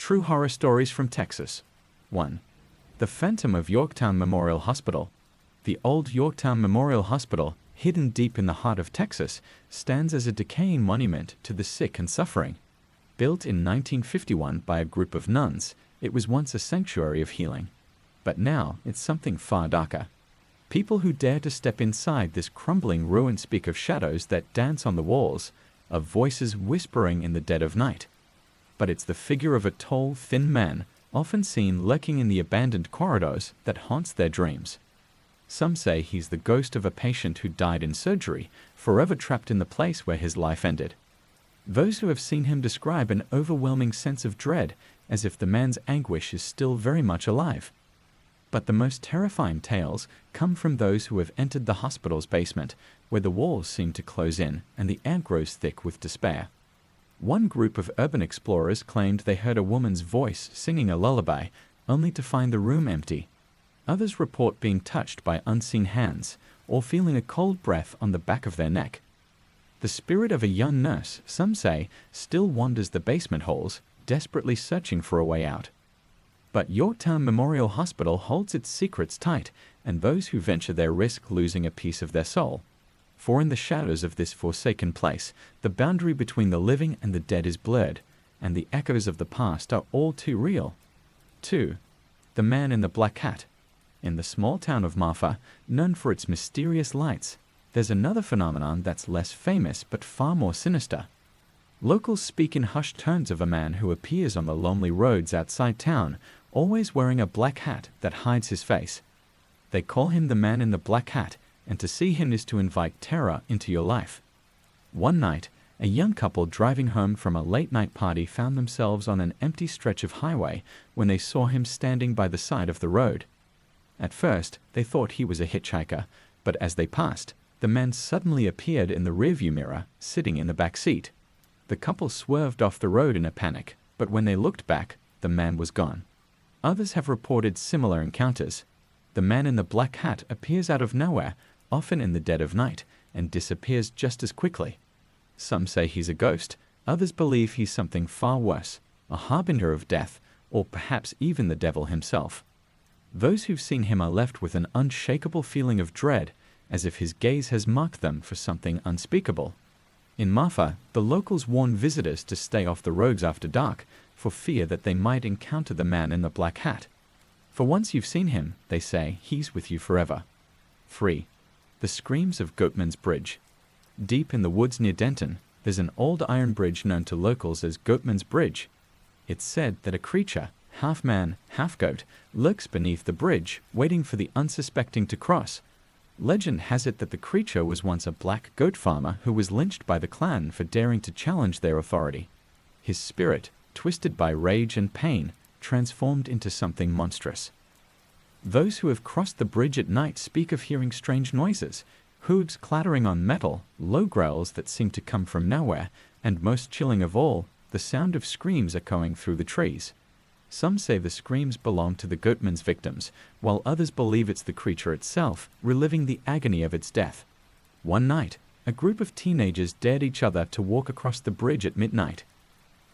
True horror stories from Texas. 1. The Phantom of Yorktown Memorial Hospital. The old Yorktown Memorial Hospital, hidden deep in the heart of Texas, stands as a decaying monument to the sick and suffering. Built in 1951 by a group of nuns, it was once a sanctuary of healing. But now it's something far darker. People who dare to step inside this crumbling ruin speak of shadows that dance on the walls, of voices whispering in the dead of night. But it's the figure of a tall, thin man, often seen lurking in the abandoned corridors, that haunts their dreams. Some say he's the ghost of a patient who died in surgery, forever trapped in the place where his life ended. Those who have seen him describe an overwhelming sense of dread, as if the man's anguish is still very much alive. But the most terrifying tales come from those who have entered the hospital's basement, where the walls seem to close in and the air grows thick with despair. One group of urban explorers claimed they heard a woman's voice singing a lullaby, only to find the room empty. Others report being touched by unseen hands, or feeling a cold breath on the back of their neck. The spirit of a young nurse, some say, still wanders the basement halls, desperately searching for a way out. But Yorktown Memorial Hospital holds its secrets tight, and those who venture there risk losing a piece of their soul. For in the shadows of this forsaken place, the boundary between the living and the dead is blurred, and the echoes of the past are all too real. 2. The Man in the Black Hat. In the small town of Marfa, known for its mysterious lights, there's another phenomenon that's less famous but far more sinister. Locals speak in hushed tones of a man who appears on the lonely roads outside town, always wearing a black hat that hides his face. They call him the Man in the Black Hat, and to see him is to invite terror into your life. One night, a young couple driving home from a late-night party found themselves on an empty stretch of highway when they saw him standing by the side of the road. At first, they thought he was a hitchhiker, but as they passed, the man suddenly appeared in the rearview mirror, sitting in the back seat. The couple swerved off the road in a panic, but when they looked back, the man was gone. Others have reported similar encounters. The Man in the Black Hat appears out of nowhere, often in the dead of night, and disappears just as quickly. Some say he's a ghost, others believe he's something far worse, a harbinger of death, or perhaps even the devil himself. Those who've seen him are left with an unshakable feeling of dread, as if his gaze has marked them for something unspeakable. In Marfa, the locals warn visitors to stay off the roads after dark, for fear that they might encounter the Man in the Black Hat. For once you've seen him, they say, he's with you forever. 3. The Screams of Goatman's Bridge. Deep in the woods near Denton, there's an old iron bridge known to locals as Goatman's Bridge. It's said that a creature, half man, half goat, lurks beneath the bridge, waiting for the unsuspecting to cross. Legend has it that the creature was once a black goat farmer who was lynched by the clan for daring to challenge their authority. His spirit, twisted by rage and pain, transformed into something monstrous. Those who have crossed the bridge at night speak of hearing strange noises, hooves clattering on metal, low growls that seem to come from nowhere, and most chilling of all, the sound of screams echoing through the trees. Some say the screams belong to the goatman's victims, while others believe it's the creature itself, reliving the agony of its death. One night, a group of teenagers dared each other to walk across the bridge at midnight.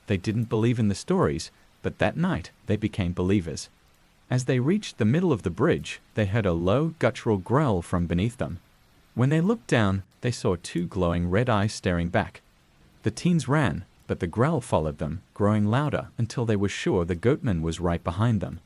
They didn't believe in the stories, but that night they became believers. As they reached the middle of the bridge, they heard a low, guttural growl from beneath them. When they looked down, they saw two glowing red eyes staring back. The teens ran, but the growl followed them, growing louder until they were sure the goatman was right behind them.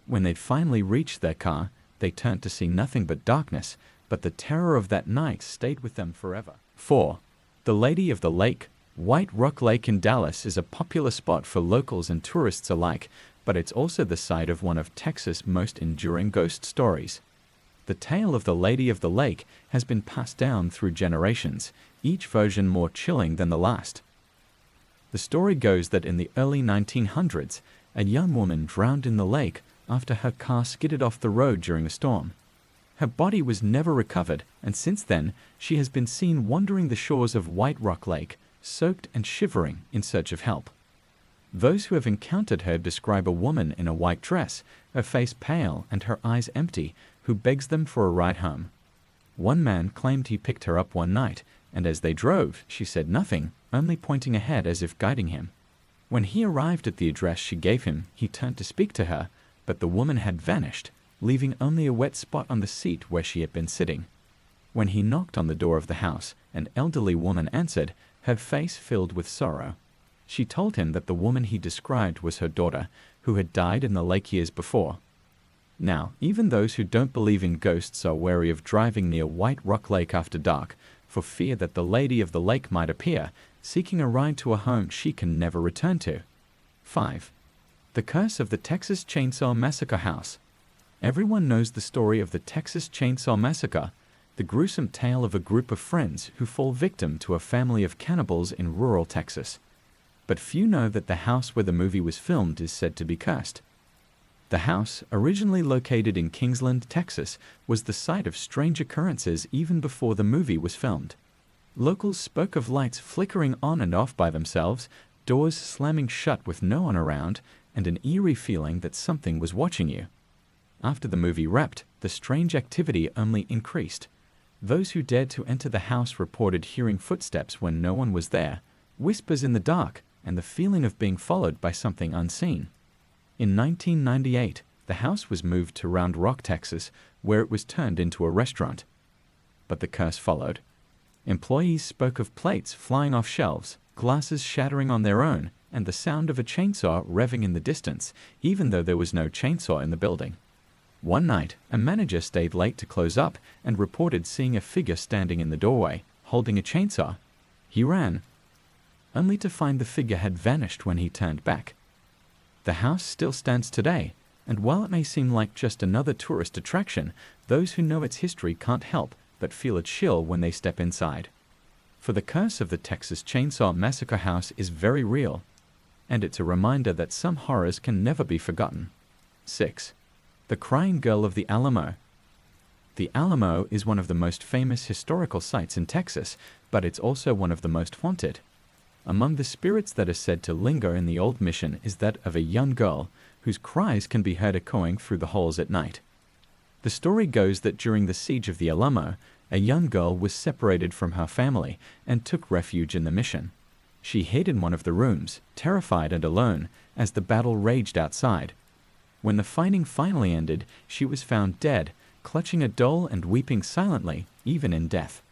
When they'd finally reached their car, they turned to see nothing but darkness, but the terror of that night stayed with them forever. 4. The Lady of the Lake. White Rock Lake in Dallas is a popular spot for locals and tourists alike, but it's also the site of one of Texas' most enduring ghost stories. The tale of the Lady of the Lake has been passed down through generations, each version more chilling than the last. The story goes that in the early 1900s, a young woman drowned in the lake after her car skidded off the road during a storm. Her body was never recovered, and since then, she has been seen wandering the shores of White Rock Lake, soaked and shivering in search of help. Those who have encountered her describe a woman in a white dress, her face pale and her eyes empty, who begs them for a ride home. One man claimed he picked her up one night, and as they drove, she said nothing, only pointing ahead as if guiding him. When he arrived at the address she gave him, he turned to speak to her, but the woman had vanished, leaving only a wet spot on the seat where she had been sitting. When he knocked on the door of the house, an elderly woman answered, her face filled with sorrow. She told him that the woman he described was her daughter, who had died in the lake years before. Now, even those who don't believe in ghosts are wary of driving near White Rock Lake after dark, for fear that the lady of the lake might appear, seeking a ride to a home she can never return to. 5. The Curse of the Texas Chainsaw Massacre House. Everyone knows the story of the Texas Chainsaw Massacre, the gruesome tale of a group of friends who fall victim to a family of cannibals in rural Texas. But few know that the house where the movie was filmed is said to be cursed. The house, originally located in Kingsland, Texas, was the site of strange occurrences even before the movie was filmed. Locals spoke of lights flickering on and off by themselves, doors slamming shut with no one around, and an eerie feeling that something was watching you. After the movie wrapped, the strange activity only increased. Those who dared to enter the house reported hearing footsteps when no one was there, whispers in the dark, and the feeling of being followed by something unseen. In 1998, the house was moved to Round Rock, Texas, where it was turned into a restaurant. But the curse followed. Employees spoke of plates flying off shelves, glasses shattering on their own, and the sound of a chainsaw revving in the distance, even though there was no chainsaw in the building. One night, a manager stayed late to close up and reported seeing a figure standing in the doorway, holding a chainsaw. He ran, only to find the figure had vanished when he turned back. The house still stands today, and while it may seem like just another tourist attraction, those who know its history can't help but feel a chill when they step inside. For the curse of the Texas Chainsaw Massacre House is very real, and it's a reminder that some horrors can never be forgotten. 6. The Crying Girl of the Alamo. The Alamo is one of the most famous historical sites in Texas, but it's also one of the most haunted. Among the spirits that are said to linger in the old mission is that of a young girl whose cries can be heard echoing through the halls at night. The story goes that during the siege of the Alamo, a young girl was separated from her family and took refuge in the mission. She hid in one of the rooms, terrified and alone, as the battle raged outside. When the fighting finally ended, she was found dead, clutching a doll and weeping silently, even in death.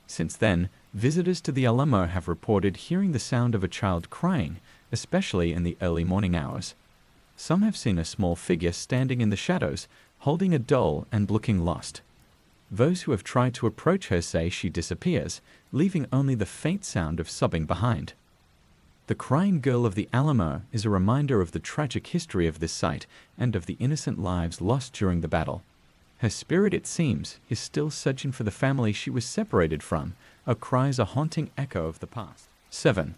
Since then, visitors to the Alamo have reported hearing the sound of a child crying, especially in the early morning hours. Some have seen a small figure standing in the shadows, holding a doll and looking lost. Those who have tried to approach her say she disappears, leaving only the faint sound of sobbing behind. The Crying Girl of the Alamo is a reminder of the tragic history of this site and of the innocent lives lost during the battle. Her spirit, it seems, is still searching for the family she was separated from, or cries a haunting echo of the past. 7.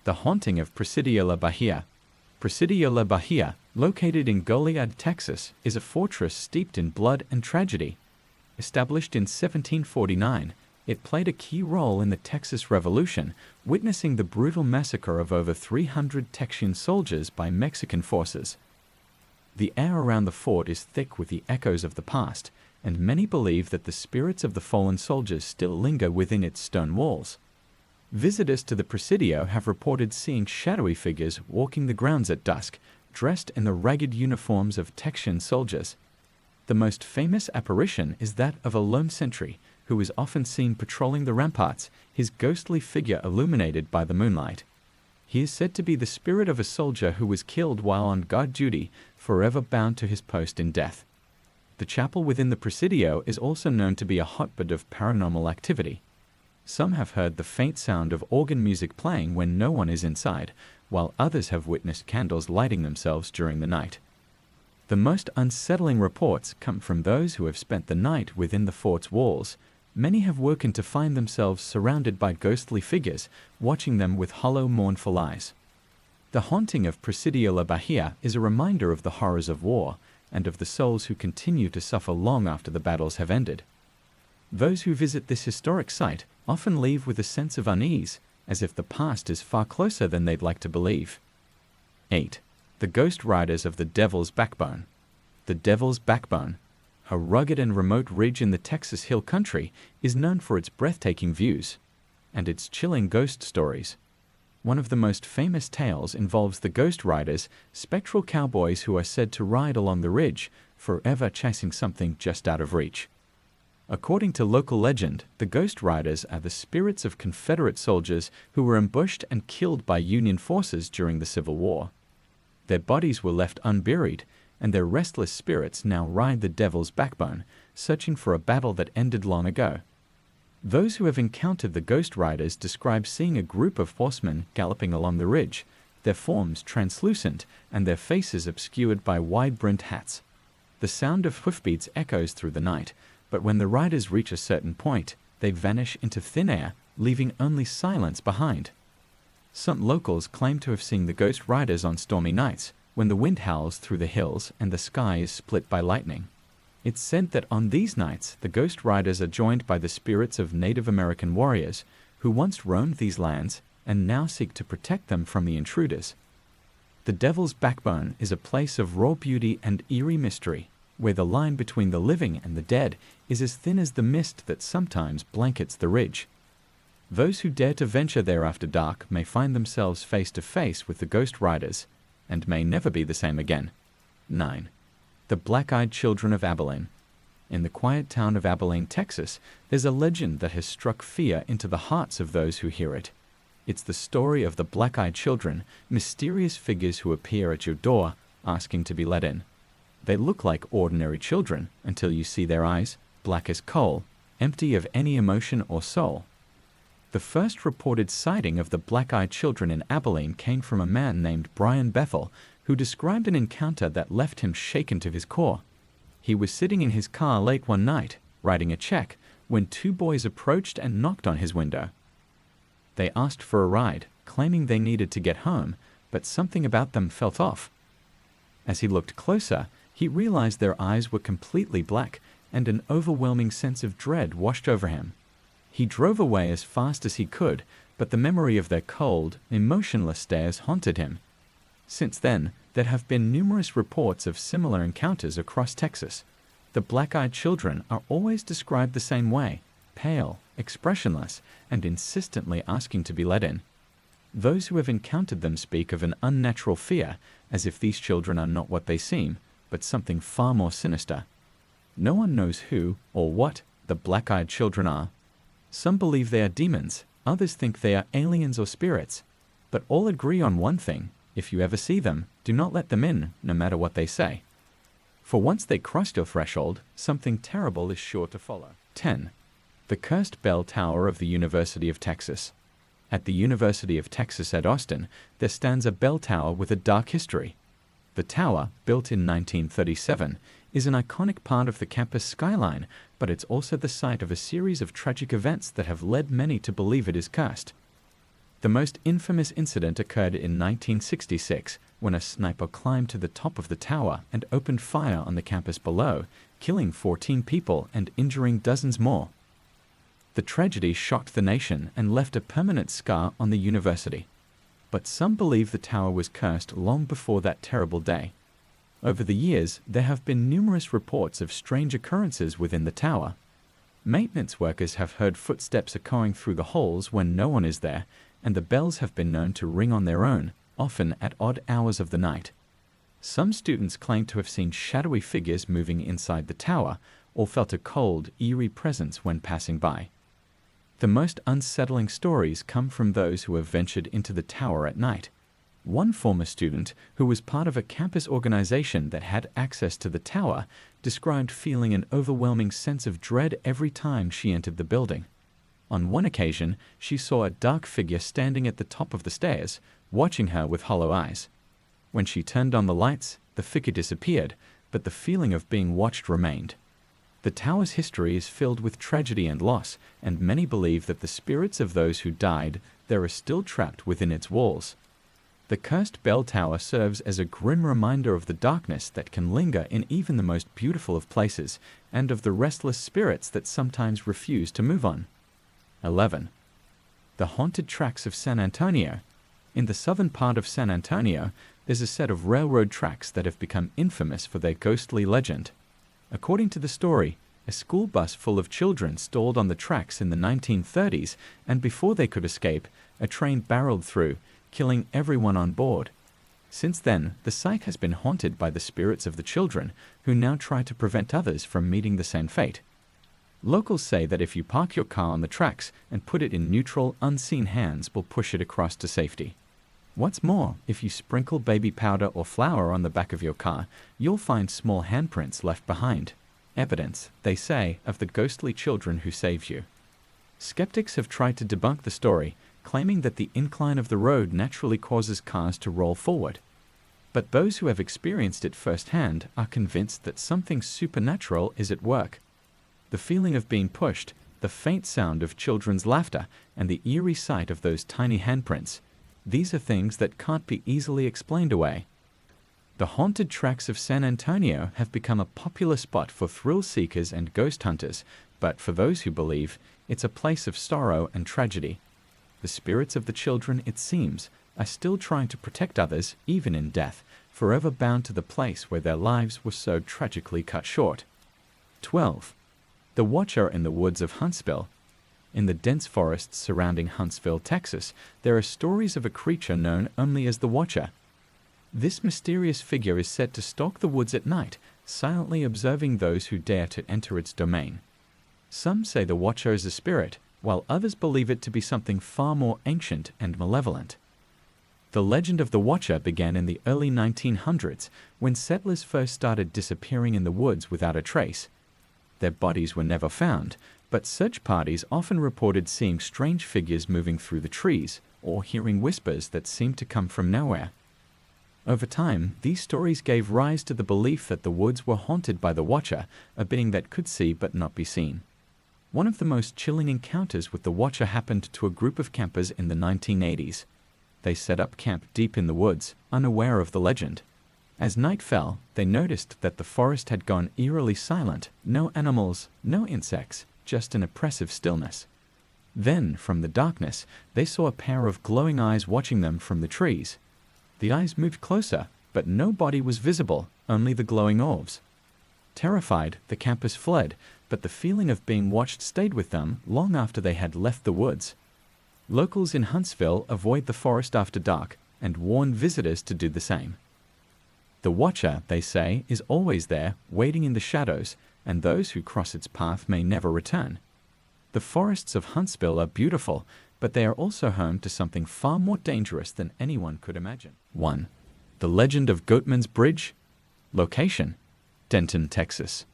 The Haunting of Presidio La Bahia. Presidio La Bahia, located in Goliad, Texas, is a fortress steeped in blood and tragedy. Established in 1749, it played a key role in the Texas Revolution, witnessing the brutal massacre of over 300 Texian soldiers by Mexican forces. The air around the fort is thick with the echoes of the past, and many believe that the spirits of the fallen soldiers still linger within its stone walls. Visitors to the Presidio have reported seeing shadowy figures walking the grounds at dusk, dressed in the ragged uniforms of Texian soldiers. The most famous apparition is that of a lone sentry, who is often seen patrolling the ramparts, his ghostly figure illuminated by the moonlight. He is said to be the spirit of a soldier who was killed while on guard duty, forever bound to his post in death. The chapel within the Presidio is also known to be a hotbed of paranormal activity. Some have heard the faint sound of organ music playing when no one is inside, while others have witnessed candles lighting themselves during the night. The most unsettling reports come from those who have spent the night within the fort's walls. Many have woken to find themselves surrounded by ghostly figures, watching them with hollow, mournful eyes. The haunting of Presidio La Bahia is a reminder of the horrors of war, and of the souls who continue to suffer long after the battles have ended. Those who visit this historic site often leave with a sense of unease, as if the past is far closer than they'd like to believe. 8. The Ghost Riders of the Devil's Backbone. The Devil's Backbone, a rugged and remote ridge in the Texas Hill Country, is known for its breathtaking views and its chilling ghost stories. One of the most famous tales involves the Ghost Riders, spectral cowboys who are said to ride along the ridge, forever chasing something just out of reach. According to local legend, the Ghost Riders are the spirits of Confederate soldiers who were ambushed and killed by Union forces during the Civil War. Their bodies were left unburied, and their restless spirits now ride the devil's backbone, searching for a battle that ended long ago. Those who have encountered the Ghost Riders describe seeing a group of horsemen galloping along the ridge, their forms translucent and their faces obscured by wide-brimmed hats. The sound of hoofbeats echoes through the night, but when the riders reach a certain point, they vanish into thin air, leaving only silence behind. Some locals claim to have seen the Ghost Riders on stormy nights, when the wind howls through the hills and the sky is split by lightning. It's said that on these nights, the Ghost Riders are joined by the spirits of Native American warriors who once roamed these lands and now seek to protect them from the intruders. The Devil's Backbone is a place of raw beauty and eerie mystery, where the line between the living and the dead is as thin as the mist that sometimes blankets the ridge. Those who dare to venture there after dark may find themselves face to face with the Ghost Riders, and may never be the same again. 9. The Black-Eyed Children of Abilene. In the quiet town of Abilene, Texas, there's a legend that has struck fear into the hearts of those who hear it. It's the story of the Black-Eyed Children, mysterious figures who appear at your door, asking to be let in. They look like ordinary children until you see their eyes, black as coal, empty of any emotion or soul. The first reported sighting of the Black-Eyed Children in Abilene came from a man named Brian Bethel, who described an encounter that left him shaken to his core. He was sitting in his car late one night, writing a check, when two boys approached and knocked on his window. They asked for a ride, claiming they needed to get home, but something about them felt off. As he looked closer, he realized their eyes were completely black, and an overwhelming sense of dread washed over him. He drove away as fast as he could, but the memory of their cold, emotionless stares haunted him. Since then, there have been numerous reports of similar encounters across Texas. The Black-Eyed Children are always described the same way, pale, expressionless, and insistently asking to be let in. Those who have encountered them speak of an unnatural fear, as if these children are not what they seem, but something far more sinister. No one knows who or what the Black-Eyed Children are. Some believe they are demons, others think they are aliens or spirits, but all agree on one thing: if you ever see them, do not let them in, no matter what they say. For once they cross your threshold, something terrible is sure to follow. 10. The Cursed Bell Tower of the University of Texas. At the University of Texas at Austin, there stands a bell tower with a dark history. The tower, built in 1937, is an iconic part of the campus skyline, but it's also the site of a series of tragic events that have led many to believe it is cursed. The most infamous incident occurred in 1966, when a sniper climbed to the top of the tower and opened fire on the campus below, killing 14 people and injuring dozens more. The tragedy shocked the nation and left a permanent scar on the university. But some believe the tower was cursed long before that terrible day. Over the years, there have been numerous reports of strange occurrences within the tower. Maintenance workers have heard footsteps echoing through the halls when no one is there, and the bells have been known to ring on their own, often at odd hours of the night. Some students claim to have seen shadowy figures moving inside the tower, or felt a cold, eerie presence when passing by. The most unsettling stories come from those who have ventured into the tower at night. One former student, who was part of a campus organization that had access to the tower, described feeling an overwhelming sense of dread every time she entered the building. On one occasion, she saw a dark figure standing at the top of the stairs, watching her with hollow eyes. When she turned on the lights, the figure disappeared, but the feeling of being watched remained. The tower's history is filled with tragedy and loss, and many believe that the spirits of those who died there are still trapped within its walls. The cursed bell tower serves as a grim reminder of the darkness that can linger in even the most beautiful of places, and of the restless spirits that sometimes refuse to move on. 11. The Haunted Tracks of San Antonio. In the southern part of San Antonio, there's a set of railroad tracks that have become infamous for their ghostly legend. According to the story, A school bus full of children stalled on the tracks in the 1930s, and before they could escape, a train barreled through, killing everyone on board. Since then, the site has been haunted by the spirits of the children, who now try to prevent others from meeting the same fate. Locals say that if you park your car on the tracks and put it in neutral, unseen hands will push it across to safety. What's more, if you sprinkle baby powder or flour on the back of your car, you'll find small handprints left behind. Evidence, they say, of the ghostly children who saved you. Skeptics have tried to debunk the story, claiming that the incline of the road naturally causes cars to roll forward. But those who have experienced it firsthand are convinced that something supernatural is at work. The feeling of being pushed, the faint sound of children's laughter, and the eerie sight of those tiny handprints, these are things that can't be easily explained away. The haunted tracks of San Antonio have become a popular spot for thrill seekers and ghost hunters, but for those who believe, it's a place of sorrow and tragedy. The spirits of the children, it seems, are still trying to protect others, even in death, forever bound to the place where their lives were so tragically cut short. 12. The Watcher in the Woods of Huntsville. In the dense forests surrounding Huntsville, Texas, there are stories of a creature known only as the Watcher. This mysterious figure is said to stalk the woods at night, silently observing those who dare to enter its domain. Some say the Watcher is a spirit, while others believe it to be something far more ancient and malevolent. The legend of the Watcher began in the early 1900s, when settlers first started disappearing in the woods without a trace. Their bodies were never found, but search parties often reported seeing strange figures moving through the trees, or hearing whispers that seemed to come from nowhere. Over time, these stories gave rise to the belief that the woods were haunted by the Watcher, a being that could see but not be seen. One of the most chilling encounters with the Watcher happened to a group of campers in the 1980s. They set up camp deep in the woods, unaware of the legend. As night fell, they noticed that the forest had gone eerily silent, no animals, no insects, just an oppressive stillness. Then, from the darkness, they saw a pair of glowing eyes watching them from the trees. The eyes moved closer, but no body was visible, only the glowing orbs. Terrified, the campers fled, but the feeling of being watched stayed with them long after they had left the woods. Locals in Huntsville avoid the forest after dark and warn visitors to do the same. The Watcher, they say, is always there, waiting in the shadows, and those who cross its path may never return. The forests of Huntsville are beautiful, but they are also home to something far more dangerous than anyone could imagine. 1. The Legend of Goatman's Bridge. Location: Denton, Texas.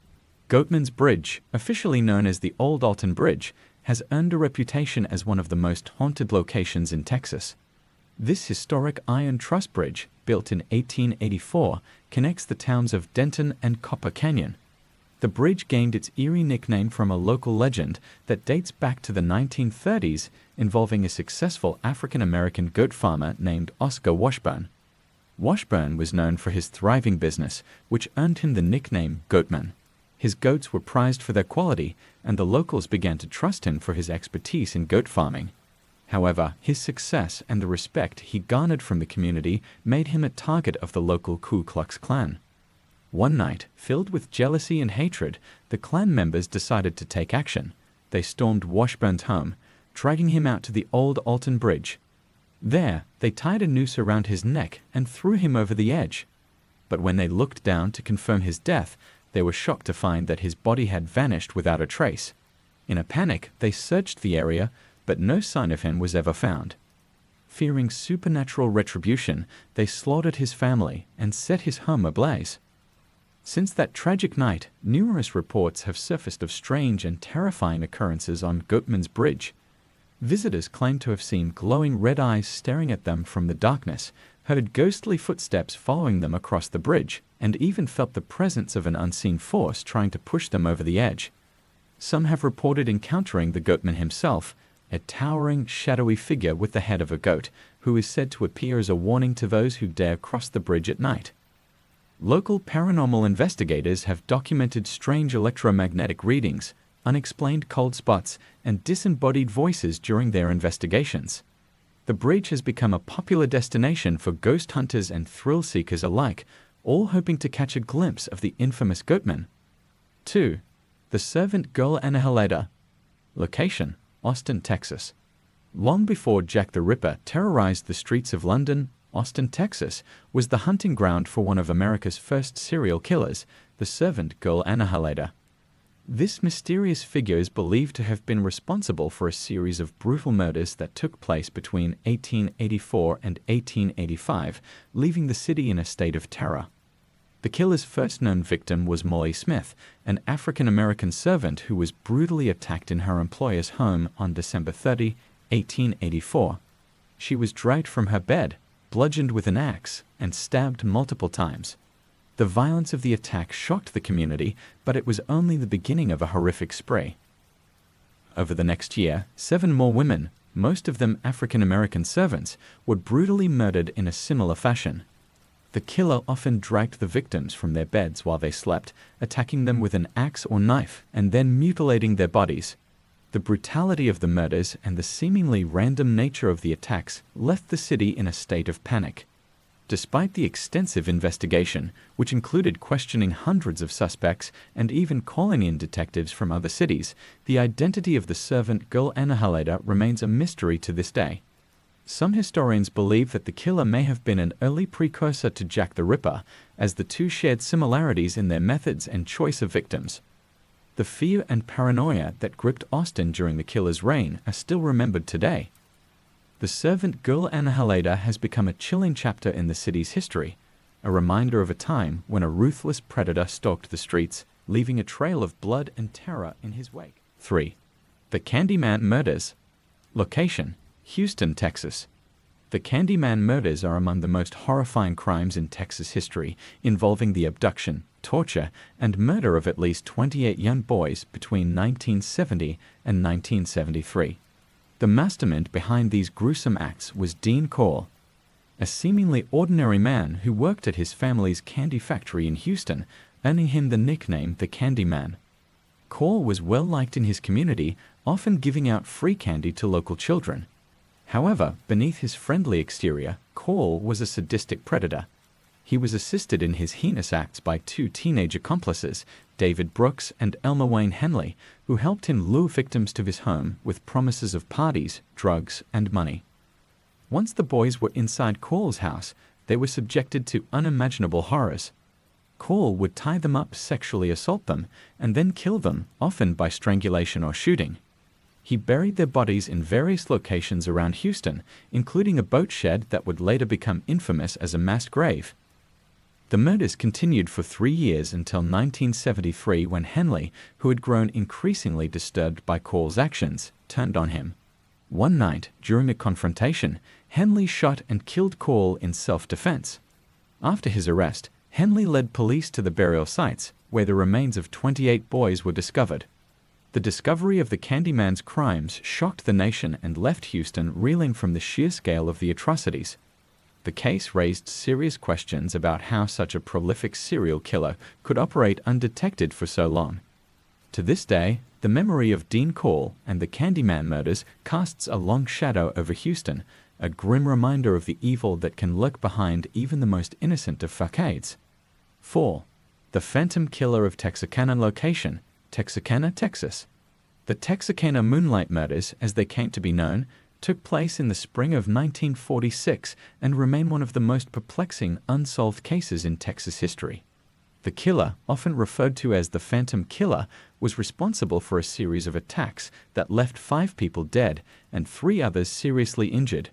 Goatman's Bridge, officially known as the Old Alton Bridge, has earned a reputation as one of the most haunted locations in Texas. This historic iron truss bridge, built in 1884, connects the towns of Denton and Copper Canyon. The bridge gained its eerie nickname from a local legend that dates back to the 1930s, involving a successful African-American goat farmer named Oscar Washburn. Washburn was known for his thriving business, which earned him the nickname Goatman. His goats were prized for their quality, and the locals began to trust him for his expertise in goat farming. However, his success and the respect he garnered from the community made him a target of the local Ku Klux Klan. One night, filled with jealousy and hatred, the Klan members decided to take action. They stormed Washburn's home, dragging him out to the Old Alton Bridge. There, they tied a noose around his neck and threw him over the edge. But when they looked down to confirm his death, they were shocked to find that his body had vanished without a trace. In a panic, they searched the area, but no sign of him was ever found. Fearing supernatural retribution, they slaughtered his family and set his home ablaze. Since that tragic night, numerous reports have surfaced of strange and terrifying occurrences on Goatman's Bridge. Visitors claim to have seen glowing red eyes staring at them from the darkness, heard ghostly footsteps following them across the bridge, and even felt the presence of an unseen force trying to push them over the edge. Some have reported encountering the Goatman himself, a towering, shadowy figure with the head of a goat, who is said to appear as a warning to those who dare cross the bridge at night. Local paranormal investigators have documented strange electromagnetic readings, unexplained cold spots, and disembodied voices during their investigations. The bridge has become a popular destination for ghost hunters and thrill seekers alike, all hoping to catch a glimpse of the infamous Goatman. 2. The Servant Girl Annihilator. Location: Austin, Texas. Long before Jack the Ripper terrorized the streets of London, Austin, Texas was the hunting ground for one of America's first serial killers, the Servant Girl Annihilator. This mysterious figure is believed to have been responsible for a series of brutal murders that took place between 1884 and 1885, leaving the city in a state of terror. The killer's first known victim was Molly Smith, an African-American servant who was brutally attacked in her employer's home on December 30, 1884. She was dragged from her bed, bludgeoned with an axe, and stabbed multiple times. The violence of the attack shocked the community, but it was only the beginning of a horrific spree. Over the next year, 7 more women, most of them African-American servants, were brutally murdered in a similar fashion. The killer often dragged the victims from their beds while they slept, attacking them with an axe or knife, and then mutilating their bodies. The brutality of the murders and the seemingly random nature of the attacks left the city in a state of panic. Despite the extensive investigation, which included questioning hundreds of suspects and even calling in detectives from other cities, the identity of the Servant Girl Annihilator remains a mystery to this day. Some historians believe that the killer may have been an early precursor to Jack the Ripper, as the two shared similarities in their methods and choice of victims. The fear and paranoia that gripped Austin during the killer's reign are still remembered today. The Servant Girl Annihilator has become a chilling chapter in the city's history, a reminder of a time when a ruthless predator stalked the streets, leaving a trail of blood and terror in his wake. 3. The Candyman Murders. Location: Houston, Texas. The Candyman murders are among the most horrifying crimes in Texas history, involving the abduction, torture, and murder of at least 28 young boys between 1970 and 1973. The mastermind behind these gruesome acts was Dean Cole, a seemingly ordinary man who worked at his family's candy factory in Houston, earning him the nickname the Candyman. Cole was well liked in his community, often giving out free candy to local children. However, beneath his friendly exterior, Cole was a sadistic predator. He was assisted in his heinous acts by 2 teenage accomplices, David Brooks and Elmer Wayne Henley, who helped him lure victims to his home with promises of parties, drugs, and money. Once the boys were inside Cole's house, they were subjected to unimaginable horrors. Cole would tie them up, sexually assault them, and then kill them, often by strangulation or shooting. He buried their bodies in various locations around Houston, including a boat shed that would later become infamous as a mass grave. The murders continued for 3 years until 1973, when Henley, who had grown increasingly disturbed by Cole's actions, turned on him. One night, during a confrontation, Henley shot and killed Cole in self-defense. After his arrest, Henley led police to the burial sites, where the remains of 28 boys were discovered. The discovery of the Candyman's crimes shocked the nation and left Houston reeling from the sheer scale of the atrocities. The case raised serious questions about how such a prolific serial killer could operate undetected for so long. To this day, the memory of Dean Cole and the Candyman murders casts a long shadow over Houston, a grim reminder of the evil that can lurk behind even the most innocent of facades. 4. The Phantom Killer of Texarkana. Location: Texarkana, Texas. The Texarkana Moonlight Murders, as they came to be known, took place in the spring of 1946 and remain one of the most perplexing unsolved cases in Texas history. The killer, often referred to as the Phantom Killer, was responsible for a series of attacks that left 5 people dead and 3 others seriously injured.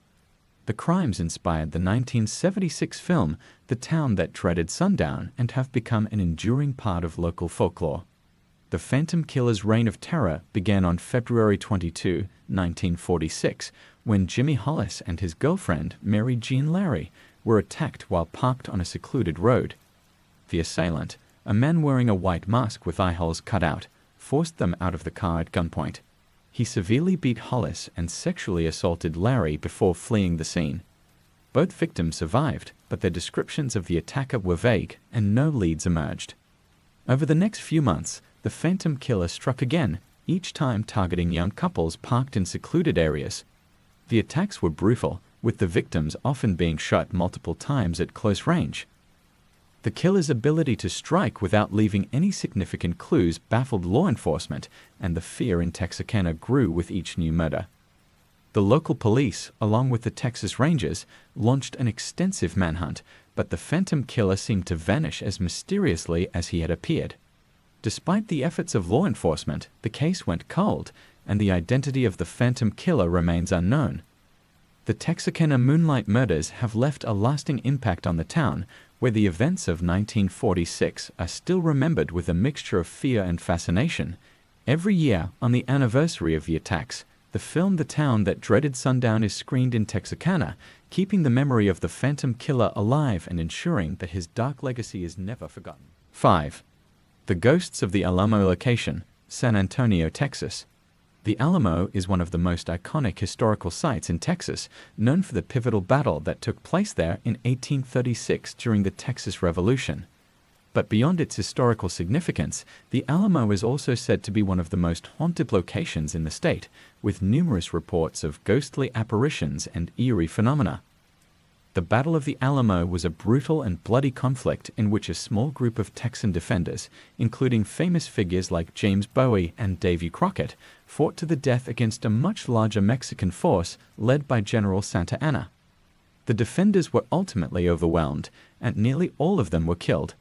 The crimes inspired the 1976 film The Town That Dreaded Sundown and have become an enduring part of local folklore. The Phantom Killer's reign of terror began on February 22, 1946, when Jimmy Hollis and his girlfriend, Mary Jean Larry, were attacked while parked on a secluded road. The assailant, a man wearing a white mask with eye holes cut out, forced them out of the car at gunpoint. He severely beat Hollis and sexually assaulted Larry before fleeing the scene. Both victims survived, but their descriptions of the attacker were vague and no leads emerged. Over the next few months, the Phantom Killer struck again, each time targeting young couples parked in secluded areas. The attacks were brutal, with the victims often being shot multiple times at close range. The killer's ability to strike without leaving any significant clues baffled law enforcement, and the fear in Texarkana grew with each new murder. The local police, along with the Texas Rangers, launched an extensive manhunt, but the phantom killer seemed to vanish as mysteriously as he had appeared. Despite the efforts of law enforcement, the case went cold, and the identity of the phantom killer remains unknown. The Texarkana Moonlight murders have left a lasting impact on the town, where the events of 1946 are still remembered with a mixture of fear and fascination. Every year, on the anniversary of the attacks, the film The Town That Dreaded Sundown is screened in Texarkana, keeping the memory of the phantom killer alive and ensuring that his dark legacy is never forgotten. 5. The Ghosts of the Alamo Location, San Antonio, Texas. The Alamo is one of the most iconic historical sites in Texas, known for the pivotal battle that took place there in 1836 during the Texas Revolution. But beyond its historical significance, the Alamo is also said to be one of the most haunted locations in the state, with numerous reports of ghostly apparitions and eerie phenomena. The Battle of the Alamo was a brutal and bloody conflict in which a small group of Texan defenders, including famous figures like James Bowie and Davy Crockett, fought to the death against a much larger Mexican force led by General Santa Anna. The defenders were ultimately overwhelmed, and nearly all of them were killed.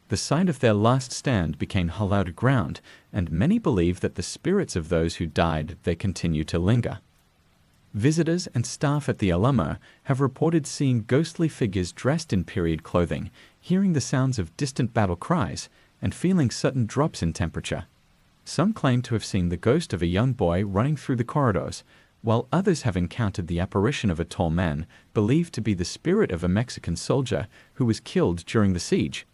The site of their last stand became hallowed ground, and many believe that the spirits of those who died there continue to linger. Visitors and staff at the Alamo have reported seeing ghostly figures dressed in period clothing, hearing the sounds of distant battle cries, and feeling sudden drops in temperature. Some claim to have seen the ghost of a young boy running through the corridors, while others have encountered the apparition of a tall man believed to be the spirit of a Mexican soldier who was killed during the siege.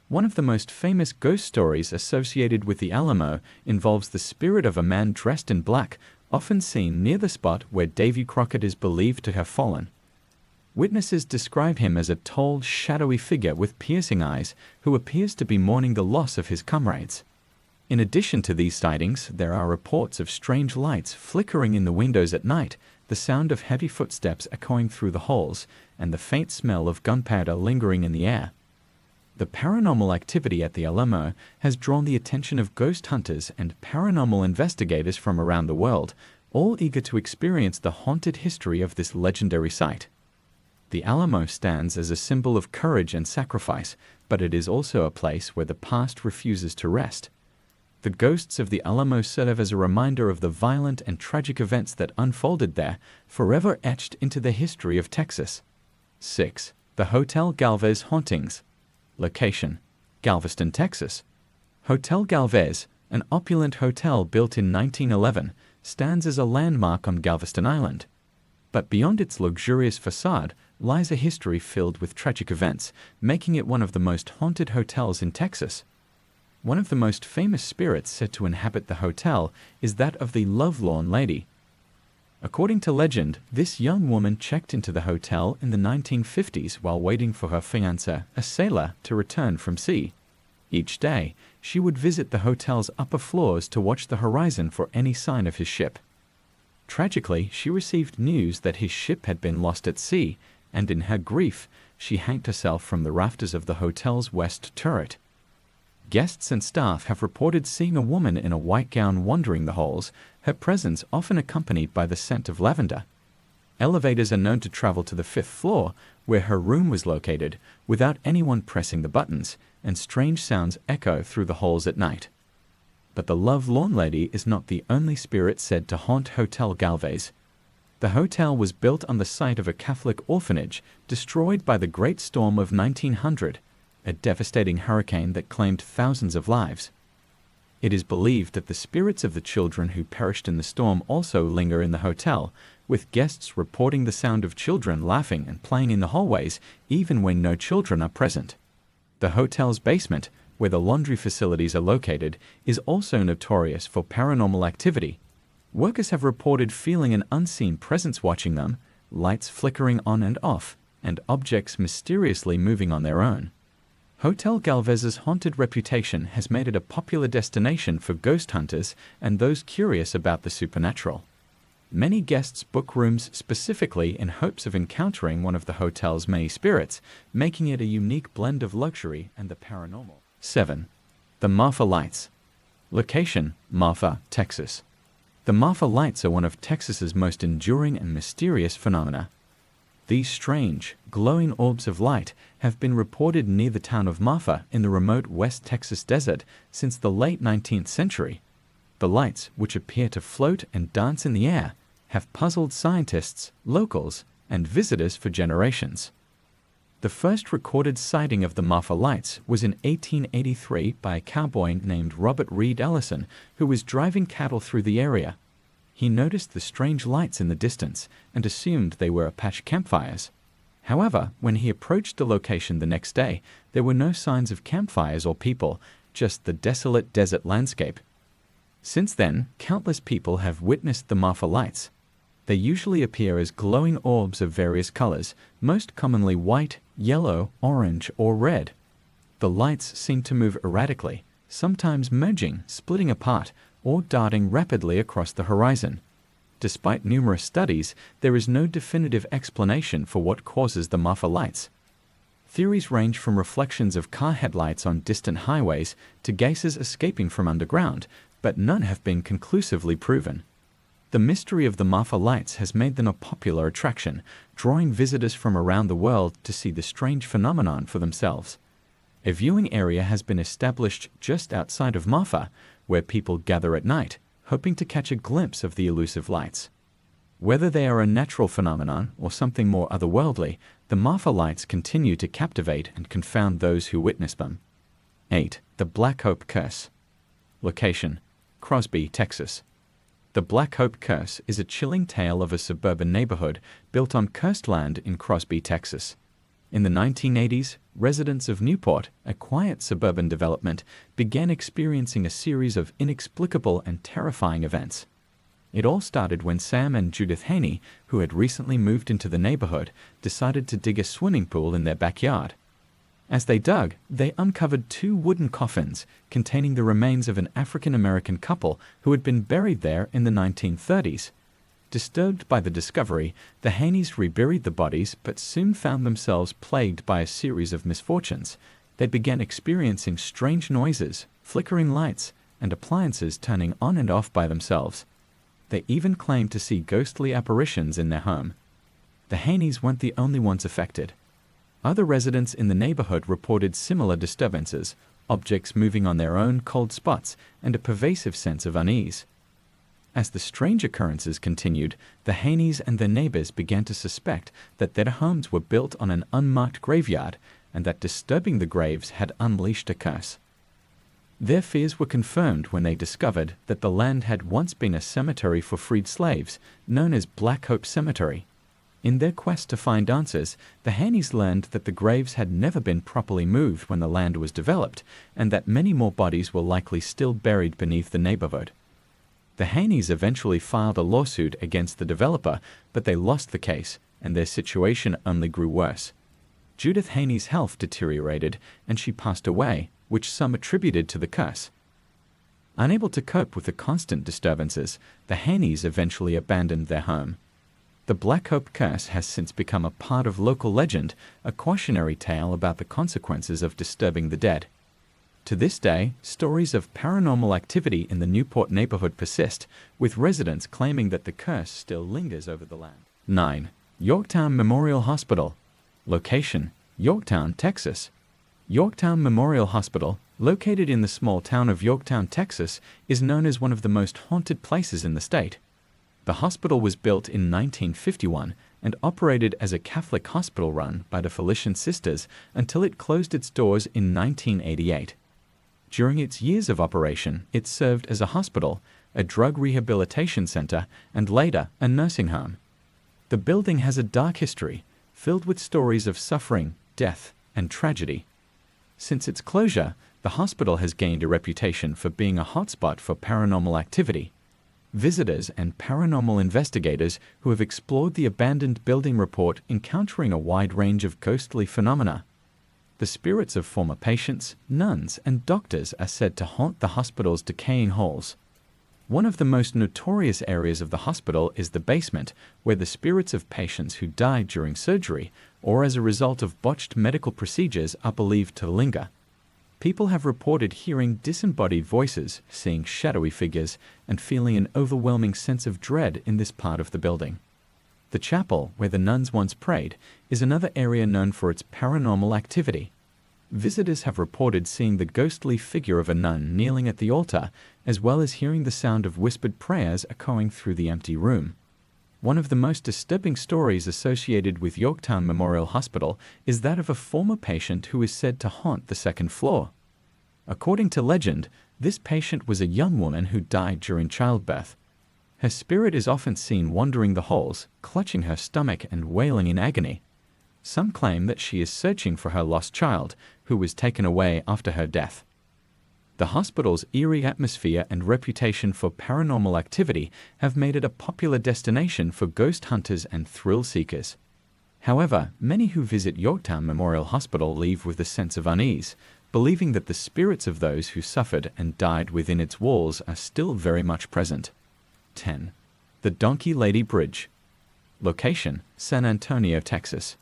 One of the most famous ghost stories associated with the Alamo involves the spirit of a man dressed in black, often seen near the spot where Davy Crockett is believed to have fallen. Witnesses describe him as a tall, shadowy figure with piercing eyes who appears to be mourning the loss of his comrades. In addition to these sightings, there are reports of strange lights flickering in the windows at night, the sound of heavy footsteps echoing through the halls, and the faint smell of gunpowder lingering in the air. The paranormal activity at the Alamo has drawn the attention of ghost hunters and paranormal investigators from around the world, all eager to experience the haunted history of this legendary site. The Alamo stands as a symbol of courage and sacrifice, but it is also a place where the past refuses to rest. The ghosts of the Alamo serve as a reminder of the violent and tragic events that unfolded there, forever etched into the history of Texas. 6. The Hotel Galvez Hauntings. Location: Galveston, Texas. Hotel Galvez, an opulent hotel built in 1911, stands as a landmark on Galveston Island. But beyond its luxurious facade lies a history filled with tragic events, making it one of the most haunted hotels in Texas. One of the most famous spirits said to inhabit the hotel is that of the Lovelorn Lady. According to legend, this young woman checked into the hotel in the 1950s while waiting for her fiancé, a sailor, to return from sea. Each day, she would visit the hotel's upper floors to watch the horizon for any sign of his ship. Tragically, she received news that his ship had been lost at sea, and in her grief, she hanged herself from the rafters of the hotel's west turret. Guests and staff have reported seeing a woman in a white gown wandering the halls, her presence often accompanied by the scent of lavender. Elevators are known to travel to the 5th floor, where her room was located, without anyone pressing the buttons, and strange sounds echo through the halls at night. But the Lovelorn Lady is not the only spirit said to haunt Hotel Galvez. The hotel was built on the site of a Catholic orphanage, destroyed by the Great Storm of 1900, a devastating hurricane that claimed thousands of lives. It is believed that the spirits of the children who perished in the storm also linger in the hotel, with guests reporting the sound of children laughing and playing in the hallways even when no children are present. The hotel's basement, where the laundry facilities are located, is also notorious for paranormal activity. Workers have reported feeling an unseen presence watching them, lights flickering on and off, and objects mysteriously moving on their own. Hotel Galvez's haunted reputation has made it a popular destination for ghost hunters and those curious about the supernatural. Many guests book rooms specifically in hopes of encountering one of the hotel's many spirits, making it a unique blend of luxury and the paranormal. 7. The Marfa Lights. Location: Marfa, Texas. The Marfa Lights are one of Texas's most enduring and mysterious phenomena. These strange, glowing orbs of light have been reported near the town of Marfa in the remote West Texas desert since the late 19th century. The lights, which appear to float and dance in the air, have puzzled scientists, locals, and visitors for generations. The first recorded sighting of the Marfa Lights was in 1883 by a cowboy named Robert Reed Ellison, who was driving cattle through the area. He noticed the strange lights in the distance and assumed they were Apache campfires. However, when he approached the location the next day, there were no signs of campfires or people, just the desolate desert landscape. Since then, countless people have witnessed the Marfa Lights. They usually appear as glowing orbs of various colors, most commonly white, yellow, orange, or red. The lights seem to move erratically, sometimes merging, splitting apart, or darting rapidly across the horizon. Despite numerous studies, there is no definitive explanation for what causes the Marfa Lights. Theories range from reflections of car headlights on distant highways to gases escaping from underground, but none have been conclusively proven. The mystery of the Marfa Lights has made them a popular attraction, drawing visitors from around the world to see the strange phenomenon for themselves. A viewing area has been established just outside of Marfa, where people gather at night, hoping to catch a glimpse of the elusive lights. Whether they are a natural phenomenon or something more otherworldly, the Marfa Lights continue to captivate and confound those who witness them. 8. The Black Hope Curse. Location: Crosby, Texas. The Black Hope Curse is a chilling tale of a suburban neighborhood built on cursed land in Crosby, Texas. In the 1980s, residents of Newport, a quiet suburban development, began experiencing a series of inexplicable and terrifying events. It all started when Sam and Judith Haney, who had recently moved into the neighborhood, decided to dig a swimming pool in their backyard. As they dug, they uncovered 2 wooden coffins containing the remains of an African-American couple who had been buried there in the 1930s. Disturbed by the discovery, the Haneys reburied the bodies but soon found themselves plagued by a series of misfortunes. They began experiencing strange noises, flickering lights, and appliances turning on and off by themselves. They even claimed to see ghostly apparitions in their home. The Haneys weren't the only ones affected. Other residents in the neighborhood reported similar disturbances, objects moving on their own cold spots, and a pervasive sense of unease. As the strange occurrences continued, the Haneys and their neighbors began to suspect that their homes were built on an unmarked graveyard and that disturbing the graves had unleashed a curse. Their fears were confirmed when they discovered that the land had once been a cemetery for freed slaves, known as Black Hope Cemetery. In their quest to find answers, the Haneys learned that the graves had never been properly moved when the land was developed, and that many more bodies were likely still buried beneath the neighborhood. The Haneys eventually filed a lawsuit against the developer, but they lost the case, and their situation only grew worse. Judith Haney's health deteriorated, and she passed away, which some attributed to the curse. Unable to cope with the constant disturbances, the Haneys eventually abandoned their home. The Black Hope Curse has since become a part of local legend, a cautionary tale about the consequences of disturbing the dead. To this day, stories of paranormal activity in the Newport neighborhood persist, with residents claiming that the curse still lingers over the land. 9. Yorktown Memorial Hospital. Location: Yorktown, Texas. Yorktown Memorial Hospital, located in the small town of Yorktown, Texas, is known as one of the most haunted places in the state. The hospital was built in 1951 and operated as a Catholic hospital run by the Felician Sisters until it closed its doors in 1988. During its years of operation, it served as a hospital, a drug rehabilitation center, and later a nursing home. The building has a dark history, filled with stories of suffering, death, and tragedy. Since its closure, the hospital has gained a reputation for being a hotspot for paranormal activity. Visitors and paranormal investigators who have explored the abandoned building report encountering a wide range of ghostly phenomena. The spirits of former patients, nuns, and doctors are said to haunt the hospital's decaying halls. One of the most notorious areas of the hospital is the basement, where the spirits of patients who died during surgery or as a result of botched medical procedures are believed to linger. People have reported hearing disembodied voices, seeing shadowy figures, and feeling an overwhelming sense of dread in this part of the building. The chapel, where the nuns once prayed, is another area known for its paranormal activity. Visitors have reported seeing the ghostly figure of a nun kneeling at the altar, as well as hearing the sound of whispered prayers echoing through the empty room. One of the most disturbing stories associated with Yorktown Memorial Hospital is that of a former patient who is said to haunt the second floor. According to legend, this patient was a young woman who died during childbirth. Her spirit is often seen wandering the halls, clutching her stomach and wailing in agony. Some claim that she is searching for her lost child, who was taken away after her death. The hospital's eerie atmosphere and reputation for paranormal activity have made it a popular destination for ghost hunters and thrill seekers. However, many who visit Yorktown Memorial Hospital leave with a sense of unease, believing that the spirits of those who suffered and died within its walls are still very much present. 10. The Donkey Lady Bridge. Location: San Antonio, Texas.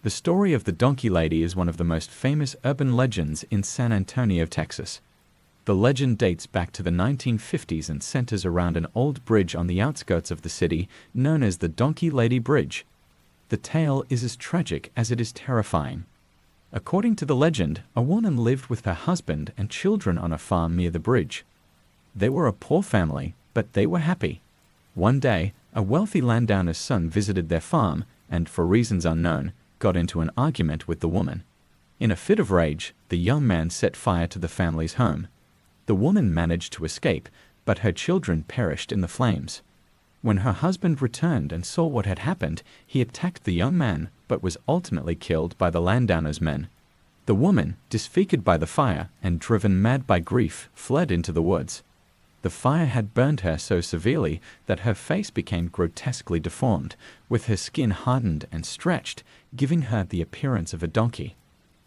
The story of the Donkey Lady is one of the most famous urban legends in San Antonio, Texas. The legend dates back to the 1950s and centers around an old bridge on the outskirts of the city known as the Donkey Lady Bridge. The tale is as tragic as it is terrifying. According to the legend, a woman lived with her husband and children on a farm near the bridge. They were a poor family, but they were happy. One day, a wealthy landowner's son visited their farm and, for reasons unknown, got into an argument with the woman. In a fit of rage, the young man set fire to the family's home. The woman managed to escape, but her children perished in the flames. When her husband returned and saw what had happened, he attacked the young man, but was ultimately killed by the landowner's men. The woman, disfigured by the fire and driven mad by grief, fled into the woods. The fire had burned her so severely that her face became grotesquely deformed, with her skin hardened and stretched, giving her the appearance of a donkey.